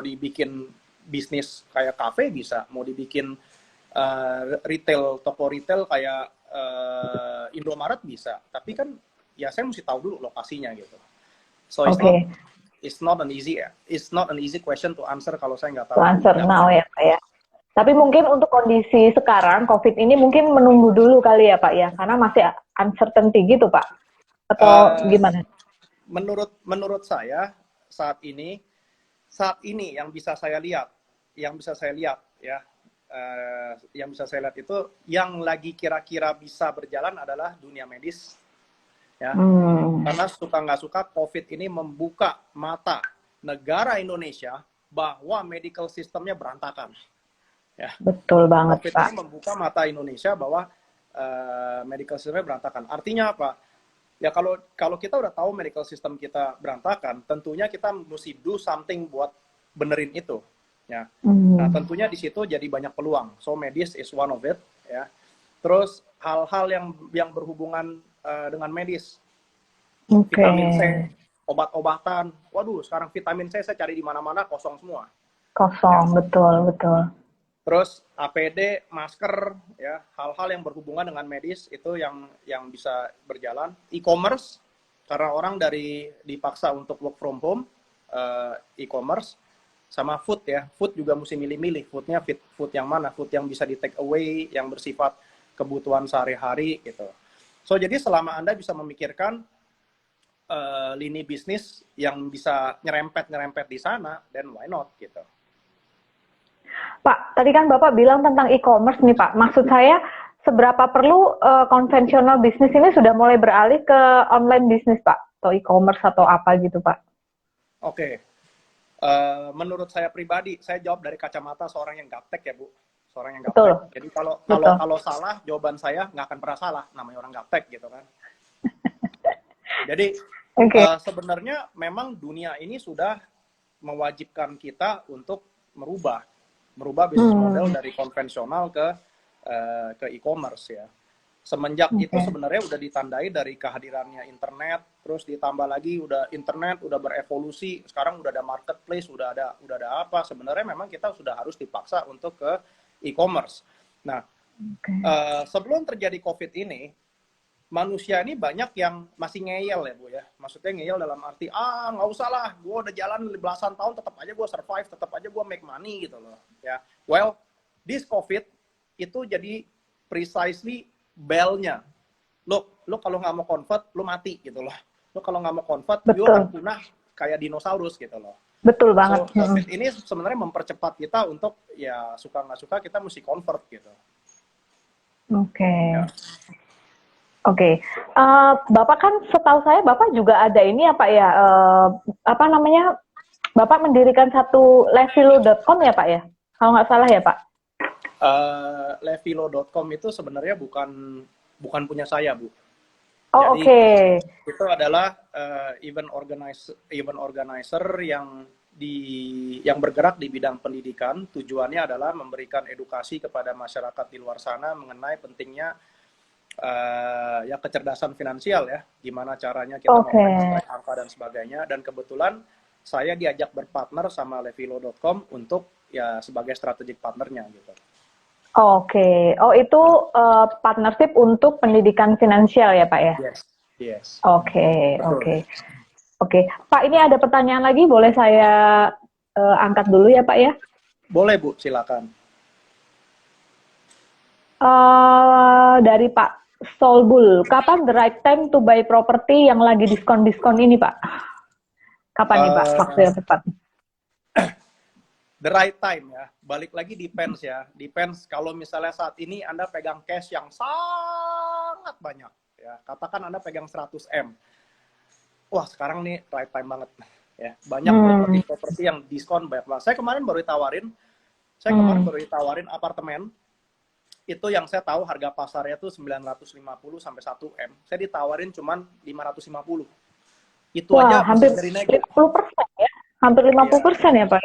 dibikin bisnis kayak kafe bisa, mau dibikin toko retail kayak Indomaret bisa. Tapi kan ya saya mesti tahu dulu lokasinya gitu. So it's not an easy question to answer kalau saya nggak tahu. Ya Pak ya. Tapi mungkin untuk kondisi sekarang COVID ini mungkin menunggu dulu kali ya Pak ya, karena masih uncertainty gitu Pak. Atau gimana? Menurut saya saat ini yang bisa saya lihat ya, yang bisa saya lihat itu yang lagi kira-kira bisa berjalan adalah dunia medis. Ya, karena suka nggak suka COVID ini membuka mata negara Indonesia bahwa medical systemnya berantakan. Ya. Betul banget COVID Pak. ini membuka mata Indonesia bahwa medical systemnya berantakan. Artinya apa? Ya kalau kita udah tahu medical system kita berantakan, tentunya kita mesti do something buat benerin itu. Ya. Nah tentunya di situ jadi banyak peluang. So medis is one of it. Ya. Terus hal-hal yang berhubungan dengan medis, vitamin C, obat-obatan. Waduh, sekarang vitamin C saya cari di mana-mana kosong semua. Kosong, ya. Betul. Terus APD, masker, ya, hal-hal yang berhubungan dengan medis itu yang bisa berjalan. E-commerce, karena orang dipaksa untuk work from home, e-commerce, sama food ya. Food juga mesti milih-milih. Foodnya food yang mana? Food yang bisa di take away, yang bersifat kebutuhan sehari-hari gitu. So jadi selama Anda bisa memikirkan lini bisnis yang bisa nyerempet di sana, then why not gitu. Pak, tadi kan Bapak bilang tentang e-commerce nih Pak. Maksud saya seberapa perlu konvensional bisnis ini sudah mulai beralih ke online bisnis Pak? Atau e-commerce atau apa gitu Pak? Oke. Menurut saya pribadi, saya jawab dari kacamata seorang yang gaptek ya Bu. Seorang yang gaptek. Jadi kalau salah, jawaban saya nggak akan pernah salah. Namanya orang gaptek gitu kan. Jadi sebenarnya memang dunia ini sudah mewajibkan kita untuk merubah bisnis model dari konvensional ke e-commerce ya. Semenjak itu sebenarnya udah ditandai dari kehadirannya internet, terus ditambah lagi internet udah berevolusi, sekarang udah ada marketplace, udah ada apa. Sebenarnya memang kita sudah harus dipaksa untuk ke e-commerce. Nah, sebelum terjadi COVID ini, manusia ini banyak yang masih ngeyel ya Bu ya. Maksudnya ngeyel dalam arti, nggak usah lah, gue udah jalan belasan tahun, tetap aja gue survive, tetap aja gue make money gitu loh. Ya, well, this COVID itu jadi precisely bell-nya. Lo kalau nggak mau convert, lo mati gitu loh. Lo kalau nggak mau convert, lo akan punah kayak dinosaurus gitu loh. Betul banget. So, COVID ini sebenarnya mempercepat kita untuk ya suka nggak suka kita mesti convert gitu. Oke. Bapak kan setahu saya Bapak juga ada ini ya Pak ya, apa namanya, Bapak mendirikan satu levilo.com ya Pak ya? Kalau nggak salah ya Pak? Levilo.com itu sebenarnya bukan punya saya Bu. Oh Jadi, itu adalah event organizer yang bergerak di bidang pendidikan. Tujuannya adalah memberikan edukasi kepada masyarakat di luar sana mengenai pentingnya ya kecerdasan finansial ya, gimana caranya kita memperoleh angka dan sebagainya. Dan kebetulan saya diajak berpartner sama levilo.com untuk ya sebagai strategic partnernya gitu. Oh itu partnership untuk pendidikan finansial ya Pak ya? Yes. Oke. Pak, ini ada pertanyaan lagi, boleh saya angkat dulu ya Pak ya? Boleh Bu, silakan. Dari Pak Solbul, kapan the right time to buy property yang lagi diskon-diskon ini Pak? Kapan nih Pak waktu yang tepat? The right time ya, balik lagi depends ya. Depends kalau misalnya saat ini Anda pegang cash yang sangat banyak ya. Katakan Anda pegang 100M. Wah, sekarang nih right time banget ya. Banyak properti-properti yang diskon banyak banget. Saya kemarin baru ditawarin apartemen itu yang saya tahu harga pasarnya tuh 950 sampai 1 M. Saya ditawarin cuman 550. Itu Wah, aja masih hampir dari nego. 50% ya? Hampir Iya, 50% ya, Pak?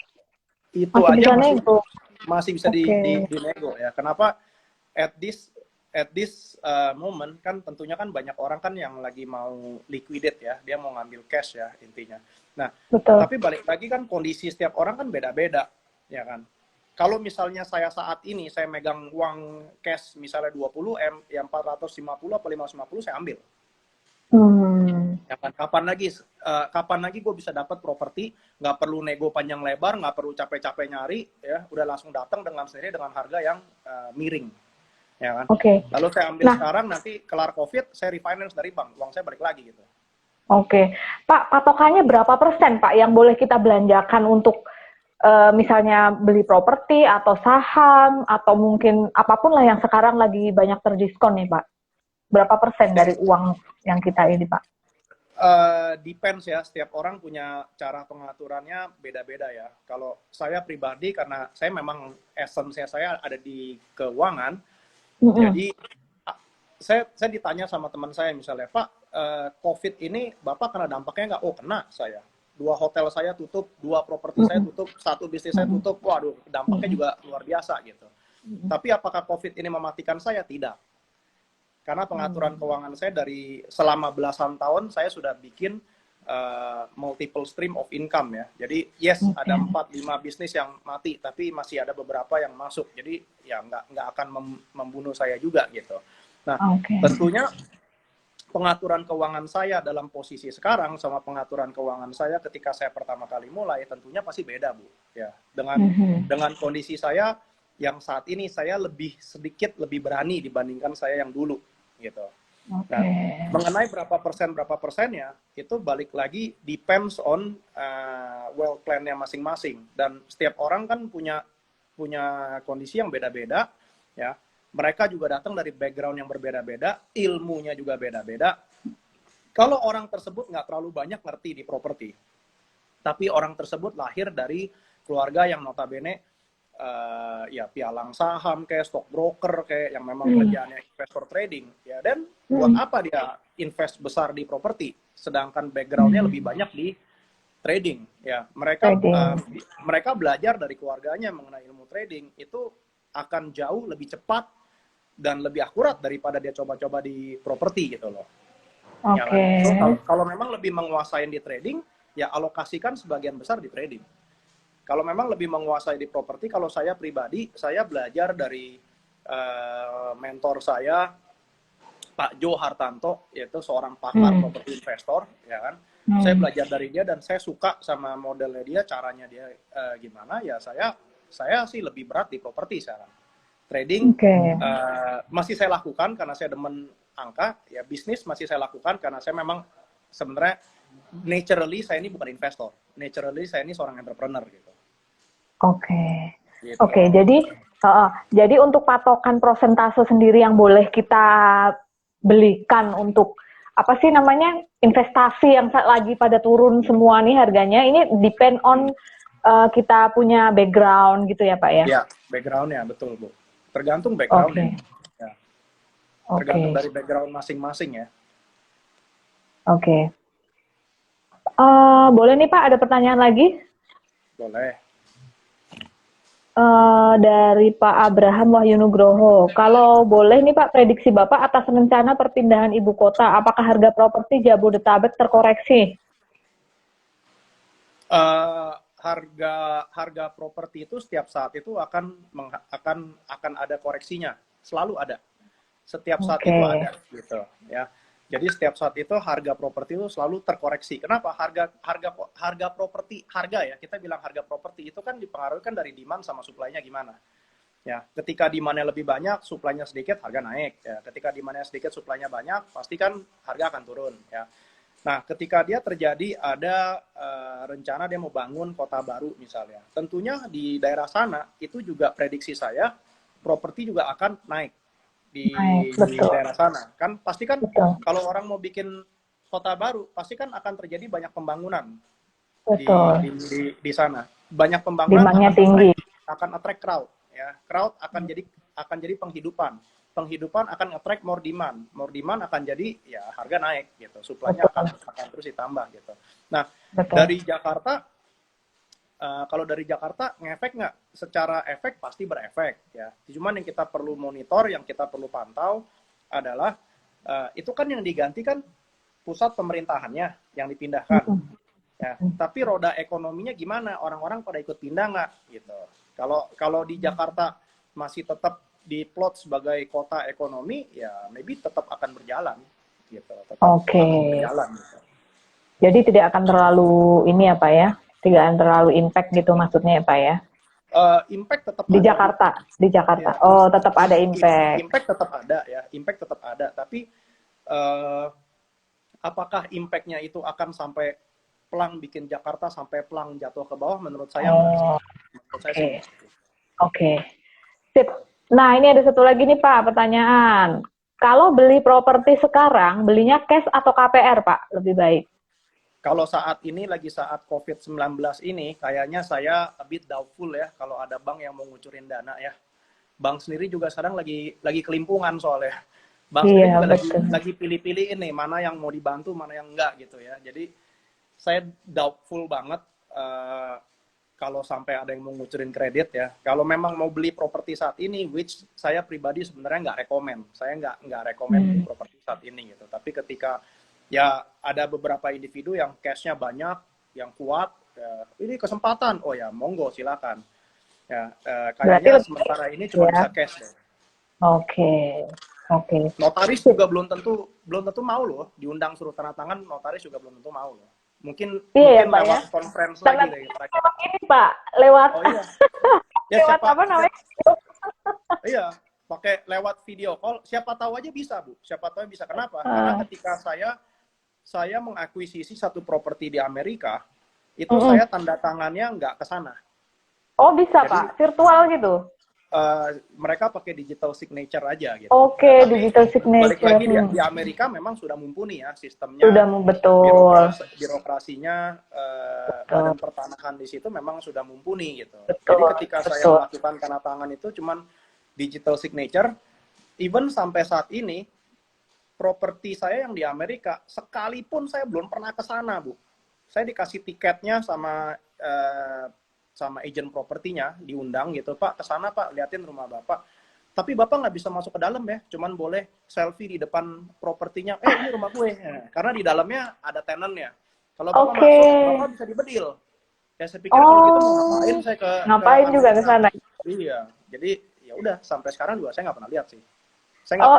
itu Masih aja bisa masih nego? masih bisa Oke. di nego ya. Kenapa? At this moment kan tentunya kan banyak orang kan yang lagi mau liquidate ya, dia mau ngambil cash ya intinya. Nah, Betul. tapi balik lagi kan kondisi setiap orang kan beda-beda, ya kan. Kalau misalnya saya saat ini saya megang uang cash misalnya 20 M, yang 450 atau 550 saya ambil. Ya kan? Kapan lagi gue bisa dapat properti, nggak perlu nego panjang lebar, nggak perlu capek-capek nyari, ya udah langsung datang dengan sendiri dengan harga yang miring, ya kan. Oke. Lalu saya ambil Nah, sekarang, nanti kelar COVID saya refinance dari bank, uang saya balik lagi gitu. oke. Pak, patokannya berapa persen, Pak, yang boleh kita belanjakan untuk misalnya beli properti atau saham atau mungkin apapun lah yang sekarang lagi banyak terdiskon nih, Pak? Berapa persen dari uang yang kita ini, Pak? Depends ya, setiap orang punya cara pengaturannya beda-beda ya. Kalau saya pribadi, karena saya memang essence-nya saya ada di keuangan, jadi saya ditanya sama teman saya misalnya, Pak, COVID ini Bapak kena dampaknya nggak? Oh, kena saya. 2 hotel saya tutup, 2 properti saya tutup, 1 bisnis saya tutup. Waduh, dampaknya juga luar biasa gitu. Tapi apakah COVID ini mematikan saya? Tidak. Karena pengaturan keuangan saya dari selama belasan tahun, saya sudah bikin multiple stream of income ya. Jadi yes, ada 4-5 bisnis yang mati, tapi masih ada beberapa yang masuk. Jadi ya nggak akan membunuh saya juga gitu. Nah, tentunya pengaturan keuangan saya dalam posisi sekarang sama pengaturan keuangan saya ketika saya pertama kali mulai tentunya pasti beda, Bu. Ya, dengan kondisi saya yang saat ini, saya sedikit lebih berani dibandingkan saya yang dulu gitu. Nah, mengenai berapa persennya itu balik lagi depends on wealth plan-nya masing-masing, dan setiap orang kan punya kondisi yang beda-beda ya. Mereka juga datang dari background yang berbeda-beda, ilmunya juga beda-beda. Kalau orang tersebut nggak terlalu banyak ngerti di properti, tapi orang tersebut lahir dari keluarga yang notabene ya pialang saham kayak stock broker kayak yang memang kerjaannya investor trading ya, dan buat apa dia invest besar di properti sedangkan backgroundnya lebih banyak di trading ya. Mereka belajar dari keluarganya mengenai ilmu trading, itu akan jauh lebih cepat dan lebih akurat daripada dia coba-coba di properti gitu loh. Ya kan? So, kalau memang lebih menguasai di trading, ya alokasikan sebagian besar di trading. Kalau memang lebih menguasai di properti, kalau saya pribadi, saya belajar dari mentor saya, Pak Jo Hartanto, yaitu seorang pakar properti investor, ya kan. Saya belajar dari dia dan saya suka sama modelnya dia, caranya dia gimana. Ya saya sih lebih berat di properti sekarang. Trading masih saya lakukan karena saya demen angka, ya bisnis masih saya lakukan karena saya memang sebenarnya naturally saya ini bukan investor, naturally saya ini seorang entrepreneur gitu. Gitu. Oke, jadi untuk patokan prosentase sendiri yang boleh kita belikan untuk apa sih namanya investasi yang lagi pada turun semua nih harganya, ini depend on kita punya background gitu ya Pak ya? Ya, backgroundnya betul Bu. Tergantung backgroundnya. Ya. Tergantung dari background masing-masing ya. Boleh nih Pak, ada pertanyaan lagi? Boleh. Dari Pak Abraham Wahyu Nugroho. Kalau boleh nih Pak, prediksi Bapak atas rencana perpindahan ibu kota, apakah harga properti Jabodetabek terkoreksi? Harga properti itu setiap saat itu akan ada koreksinya, selalu ada. Setiap saat itu ada gitu ya. Jadi setiap saat itu harga properti itu selalu terkoreksi. Kenapa? Harga properti, ya, kita bilang harga properti itu kan dipengaruhi kan dari demand sama supply-nya gimana. Ya, ketika demand-nya lebih banyak, supply-nya sedikit, harga naik ya. Ketika demand-nya sedikit, supply-nya banyak, pasti kan harga akan turun ya. Nah, ketika dia terjadi ada rencana dia mau bangun kota baru misalnya, tentunya di daerah sana itu juga prediksi saya properti juga akan naik di daerah sana. Kan pasti kan kalau orang mau bikin kota baru, pasti kan akan terjadi banyak pembangunan. Betul. di sana. Banyak pembangunan Demandnya tinggi. akan attract crowd, ya. Crowd akan jadi penghidupan. Penghidupan akan attract more demand. More demand akan jadi ya harga naik gitu. Supply-nya Betul. akan terus ditambah gitu. Nah, Betul. dari Jakarta kalau dari Jakarta ngefek nggak? Secara efek pasti berefek ya. Cuman yang kita perlu monitor, yang kita perlu pantau adalah itu kan yang diganti kan pusat pemerintahannya yang dipindahkan. Ya, tapi roda ekonominya gimana? Orang-orang pada ikut pindah nggak gitu. Kalau di Jakarta masih tetap diplot sebagai kota ekonomi, ya maybe tetap akan berjalan gitu. Tetap akan berjalan gitu. Jadi tidak akan terlalu ini ya Pak ya? Tidak akan terlalu impact gitu maksudnya ya Pak ya? Impact tetap di ada. Jakarta, di Jakarta. Ya, oh, tetap ada impact. Impact tetap ada ya, impact tetap ada. Tapi apakah impactnya itu akan sampai pelang bikin Jakarta sampai pelang jatuh ke bawah? Menurut saya enggak sih. Menurut saya sih enggak. Oke. Sip. Nah, ini ada satu lagi nih Pak, pertanyaan. Kalau beli properti sekarang, belinya cash atau KPR Pak? Lebih baik. Kalau saat ini lagi saat COVID-19 ini, kayaknya saya a bit doubtful ya kalau ada bank yang mau ngucurin dana ya. Bank sendiri juga sekarang lagi kelimpungan soalnya. Bank sendiri juga lagi pilih-pilih ini, mana yang mau dibantu, mana yang enggak gitu ya. Jadi saya doubtful banget kalau sampai ada yang mau ngucurin kredit ya. Kalau memang mau beli properti saat ini, which saya pribadi sebenarnya nggak rekomen. Saya nggak rekomen beli properti saat ini gitu. Tapi ketika ya ada beberapa individu yang cash-nya banyak, yang kuat, ya, ini kesempatan, oh ya monggo silakan. Ya, kayaknya sementara ini cuma bisa cash deh. Oke. Notaris juga belum tentu mau loh, diundang suruh tanda tangan, notaris juga belum tentu mau loh. Mungkin ya, Pak, lewat ya? conference lagi deh. Lewat ini Pak, lewat. Oh iya. Ya, lewat apa namanya? Iya, pakai lewat video call. Siapa tahu aja bisa Bu. Siapa tahu bisa. Kenapa? Karena ketika saya mengakuisisi satu properti di Amerika, itu saya tanda tangannya nggak ke sana. Oh bisa. Jadi, Pak, virtual gitu? Mereka pakai digital signature aja gitu. Oke, digital signature. Balik lagi di Amerika memang sudah mumpuni ya sistemnya. Sudah betul. Birokrasinya, badan pertanahan di situ memang sudah mumpuni gitu. Betul, jadi ketika saya melakukan tanda tangan itu cuman digital signature, even sampai saat ini properti saya yang di Amerika sekalipun saya belum pernah ke sana Bu. Saya dikasih tiketnya sama agent propertinya, diundang gitu, Pak, ke sana Pak, liatin rumah Bapak. Tapi Bapak nggak bisa masuk ke dalam ya, cuman boleh selfie di depan propertinya. Ini rumah gue. Karena di dalamnya ada tenantnya. Kalau Bapak masuk, Bapak bisa dibedil. Ya saya pikir kalau gitu mau ngapain saya ngapain juga ke sana. Iya. Jadi ya udah sampai sekarang juga saya nggak pernah lihat sih.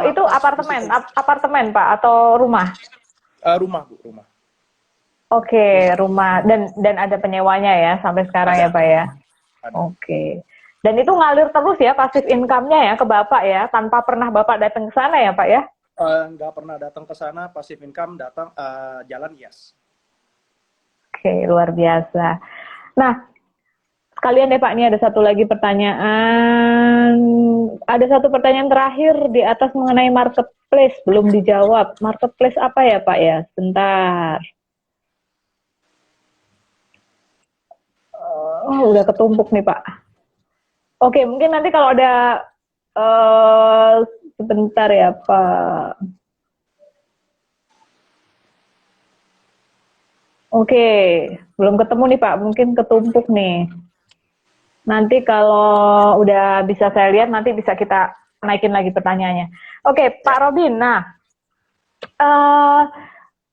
Itu apartemen Pak atau rumah? Rumah Bu, rumah. Oke, rumah dan ada penyewanya ya sampai sekarang ya Pak ya. Oke. Dan itu ngalir terus ya pasif income-nya ya ke Bapak ya, tanpa pernah Bapak datang ke sana ya Pak ya? Nggak pernah datang ke sana, pasif income datang jalan yes. Oke, luar biasa. Nah, sekalian deh Pak, ini ada satu lagi pertanyaan. Ada satu pertanyaan terakhir di atas mengenai marketplace, belum dijawab. Marketplace apa ya Pak ya? Sebentar. Udah ketumpuk nih Pak. Oke, mungkin nanti kalau ada sebentar ya Pak. Oke, belum ketemu nih Pak, mungkin ketumpuk nih. Nanti kalau udah bisa saya lihat, nanti bisa kita naikin lagi pertanyaannya. Oke, Pak Robin, nah,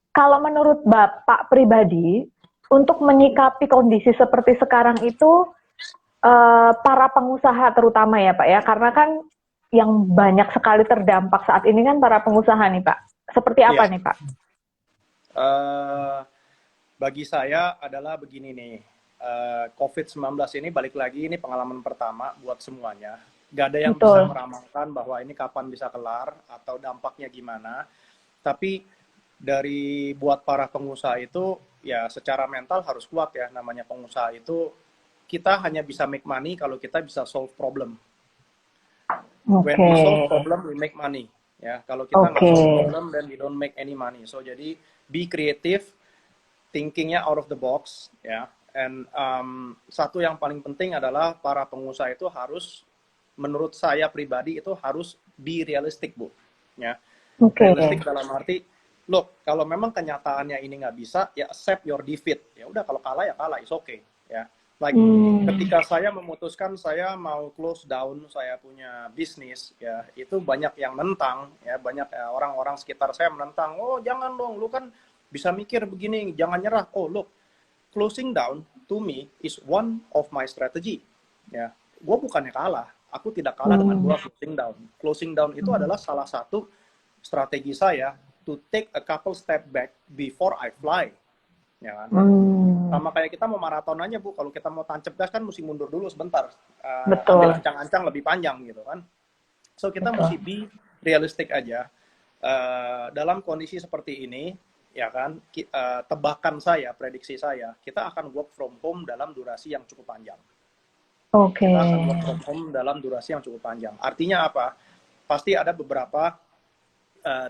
kalau menurut Bapak pribadi, untuk menyikapi kondisi seperti sekarang itu, para pengusaha terutama ya Pak ya, karena kan yang banyak sekali terdampak saat ini kan para pengusaha nih Pak. Seperti apa nih Pak? Bagi saya adalah begini nih, COVID-19 ini balik lagi ini pengalaman pertama buat semuanya. Gak ada yang bisa meramalkan bahwa ini kapan bisa kelar atau dampaknya gimana. Tapi dari buat para pengusaha itu ya secara mental harus kuat ya. Namanya pengusaha itu kita hanya bisa make money kalau kita bisa solve problem. When we solve problem, we make money. Ya, kalau kita nggak solve problem, then we don't make any money. So jadi be creative, thinkingnya out of the box, ya. And satu yang paling penting adalah para pengusaha itu harus, menurut saya pribadi itu harus be realistic, Bu. Ya, Oke. realistic dalam arti, look, kalau memang kenyataannya ini nggak bisa, ya accept your defeat. Ya udah, kalau kalah ya kalah, it's okay. Ya, like ketika saya memutuskan saya mau close down, saya punya bisnis, ya itu banyak yang menentang, ya banyak orang-orang sekitar saya menentang. Oh jangan dong, lu kan bisa mikir begini, jangan nyerah. Oh look, closing down to me is one of my strategy. Ya, gue bukannya kalah, aku tidak kalah dengan gue closing down. Closing down itu adalah salah satu strategi saya to take a couple step back before I fly. Ya kan? Sama kayak kita mau maraton aja, Bu. Kalau kita mau tancap gas kan mesti mundur dulu sebentar. Betul. Ambil ancang-ancang lebih panjang gitu kan. So kita mesti be realistic aja. Dalam kondisi seperti ini, ya kan, tebakan saya, prediksi saya, kita akan work from home dalam durasi yang cukup panjang. Oke. Kita akan work from home dalam durasi yang cukup panjang. Artinya apa? Pasti ada beberapa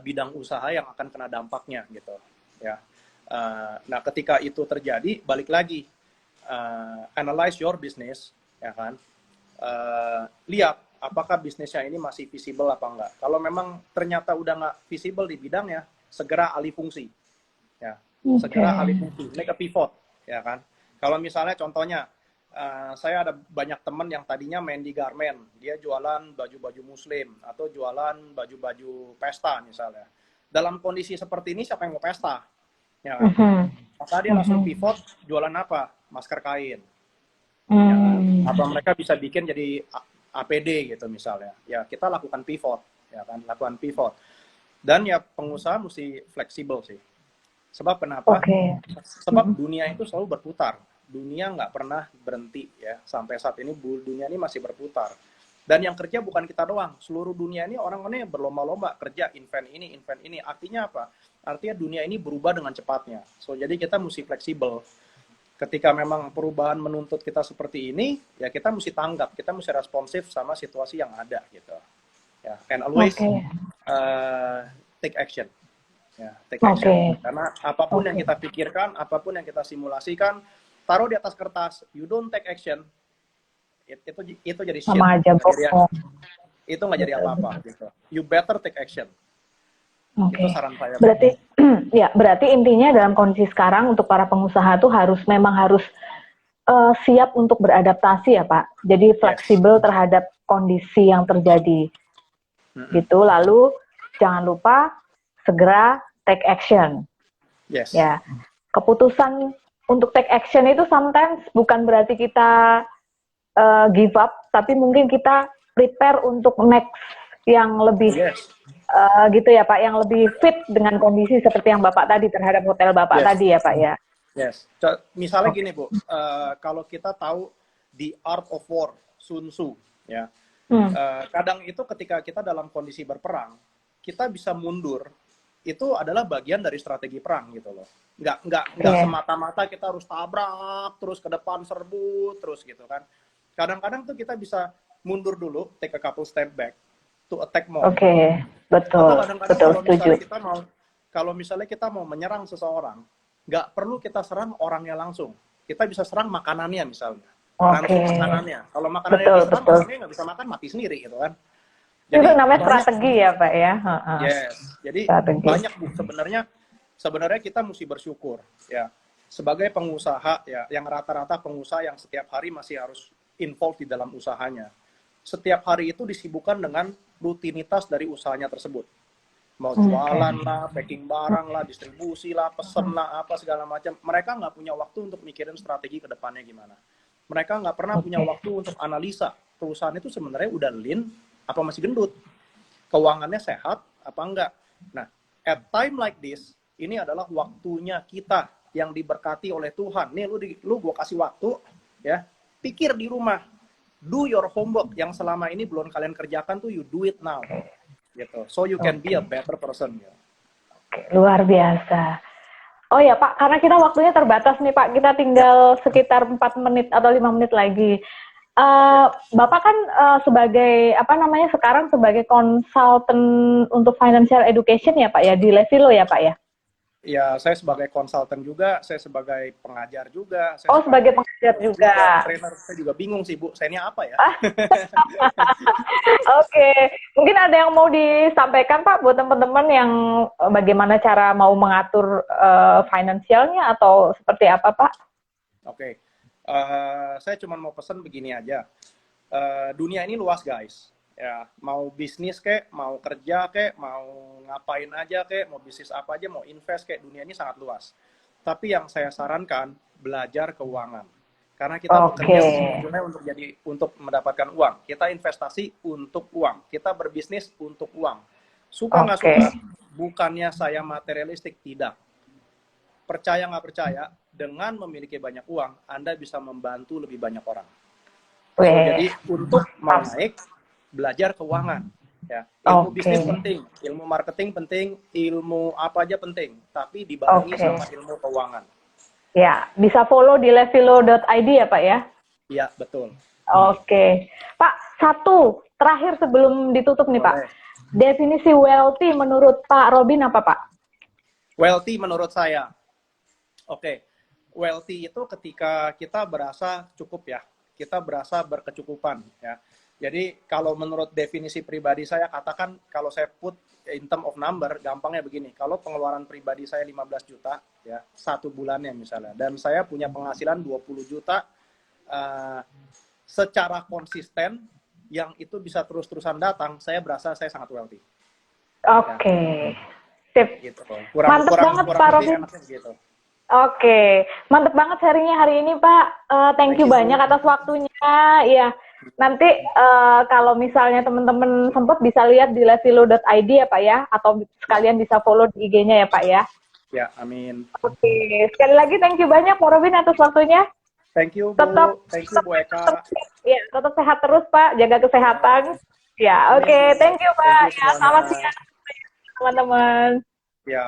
bidang usaha yang akan kena dampaknya gitu. Ya. Nah, ketika itu terjadi, balik lagi, analyze your business, ya kan? Lihat apakah bisnisnya ini masih visible apa enggak. Kalau memang ternyata udah nggak visible di bidangnya, segera alih fungsi. Ya, segera alih fungsi, make a pivot, ya kan? Kalau misalnya contohnya, saya ada banyak teman yang tadinya main di garment, dia jualan baju-baju muslim atau jualan baju-baju pesta misalnya. Dalam kondisi seperti ini siapa yang mau pesta? Ya kan? Maka dia langsung pivot, jualan apa? Masker kain. Ya kan? Apa mereka bisa bikin jadi APD gitu misalnya. Ya kita lakukan pivot, ya kan? Lakukan pivot. Dan ya pengusaha mesti fleksibel sih. Sebab kenapa? Sebab dunia itu selalu berputar. Dunia nggak pernah berhenti ya. Sampai saat ini dunia ini masih berputar. Dan yang kerja bukan kita doang. Seluruh dunia ini orang-orang berlomba-lomba kerja event ini. Artinya apa? Artinya dunia ini berubah dengan cepatnya. So jadi kita mesti fleksibel. Ketika memang perubahan menuntut kita seperti ini, ya kita mesti tanggap. Kita mesti responsif sama situasi yang ada gitu. Ya, and always take action. Ya, take action. Karena apapun yang kita pikirkan, apapun yang kita simulasikan, taruh di atas kertas. You don't take action, itu jadi shit. Sama aja bohong. Itu nggak jadi apa-apa gitu. You better take action. Itu saran saya. Berarti berarti intinya dalam kondisi sekarang untuk para pengusaha tuh memang harus siap untuk beradaptasi ya Pak. Jadi fleksibel terhadap kondisi yang terjadi. Gitu. Lalu jangan lupa segera take action. Yes. Ya. Keputusan untuk take action itu sometimes bukan berarti kita give up, tapi mungkin kita prepare untuk next yang lebih gitu ya Pak, yang lebih fit dengan kondisi seperti yang Bapak tadi terhadap hotel Bapak tadi ya Pak ya. Yes. Misalnya gini Bu, kalau kita tahu The Art of War, Sun Tzu, ya. Kadang itu ketika kita dalam kondisi berperang, kita bisa mundur. Itu adalah bagian dari strategi perang gitu loh. Nggak semata-mata kita harus tabrak terus ke depan serbu terus gitu kan. Kadang-kadang tuh kita bisa mundur dulu, take a couple step back to attack more. Betul. Setuju. Kalau misalnya kita mau menyerang seseorang, nggak perlu kita serang orangnya langsung. Kita bisa serang makanannya misalnya. Makanannya. Kalau makanannya diserang, orangnya nggak bisa makan, mati sendiri gitu kan. Jadi, itu namanya strategi ya Pak ya. Yes. Jadi banyak Bu sebenarnya kita mesti bersyukur ya. Sebagai pengusaha ya, yang rata-rata pengusaha yang setiap hari masih harus involved di dalam usahanya. Setiap hari itu disibukkan dengan rutinitas dari usahanya tersebut. Mau jualan lah, packing barang lah, distribusi lah, pesen lah, apa segala macam. Mereka nggak punya waktu untuk mikirin strategi ke depannya gimana. Mereka nggak pernah punya waktu untuk analisa perusahaan itu sebenarnya udah lean apa masih gendut, keuangannya sehat apa enggak. Nah, at time like this, ini adalah waktunya kita yang diberkati oleh Tuhan. Nih lu gua kasih waktu ya, pikir di rumah, do your homework yang selama ini belum kalian kerjakan tuh, you do it now gitu, so you can be a better person ya. Luar biasa. Oh ya Pak, karena kita waktunya terbatas nih Pak, kita tinggal sekitar 4 menit atau 5 menit lagi. Bapak kan sebagai sekarang sebagai konsultan untuk financial education ya Pak ya, di Levilo ya Pak ya? Ya, saya sebagai konsultan juga, saya sebagai pengajar juga, saya Oh, sebagai sebagai pengajar coach juga, juga. trainer. Saya juga bingung sih, Bu. Saya ini apa ya? Ah, oke. Mungkin ada yang mau disampaikan, Pak, buat teman-teman yang bagaimana cara mau mengatur finansialnya atau seperti apa, Pak? Oke. Saya cuma mau pesan begini aja. Dunia ini luas, guys. Ya, mau bisnis kek, mau kerja kek, mau ngapain aja kek, mau bisnis apa aja, mau invest kek, dunia ini sangat luas. Tapi yang saya sarankan, belajar keuangan. Karena kita Oke. bekerja ujung-ujungnya untuk mendapatkan uang. Kita investasi untuk uang. Kita berbisnis untuk uang. Suka nggak Oke. suka, bukannya saya materialistik, tidak. Percaya nggak percaya, dengan memiliki banyak uang, Anda bisa membantu lebih banyak orang. So, Weh. jadi untuk mau Mantap. naik, belajar keuangan. Ya, ilmu Oke. bisnis penting, ilmu marketing penting, ilmu apa aja penting, tapi dibarengi Oke. sama ilmu keuangan. Ya, bisa follow di levilo.id ya, Pak ya? Iya, betul. Oke. Pak, satu terakhir sebelum ditutup nih, Pak. Boleh. Definisi wealthy menurut Pak Robin apa, Pak? Wealthy menurut saya, oke, wealthy itu ketika kita berasa cukup ya, kita berasa berkecukupan ya. Jadi kalau menurut definisi pribadi saya, katakan kalau saya put in term of number, gampangnya begini, kalau pengeluaran pribadi saya 15 juta ya, satu bulannya misalnya, dan saya punya penghasilan 20 juta secara konsisten, yang itu bisa terus-terusan datang, saya berasa saya sangat wealthy. Oke. Sip. Gitu. Mantep banget, Pak Robin. Gitu. Oke, mantep banget sharingnya hari ini, Pak. Thank you banyak atas waktunya. Ya, nanti kalau misalnya teman-teman sempat bisa lihat di levilo.id ya, Pak ya, atau sekalian bisa follow di IG-nya ya, Pak ya. Ya, amin. Oke, sekali lagi thank you banyak, Pak Robin, atas waktunya. Thank you, Bu. Thank you, Bu Eka. Ya, tetap sehat terus, Pak. Jaga kesehatan. Ya, oke. Thank you, Pak. Thank you Ya, selamat semuanya. siang, teman-teman. Ya.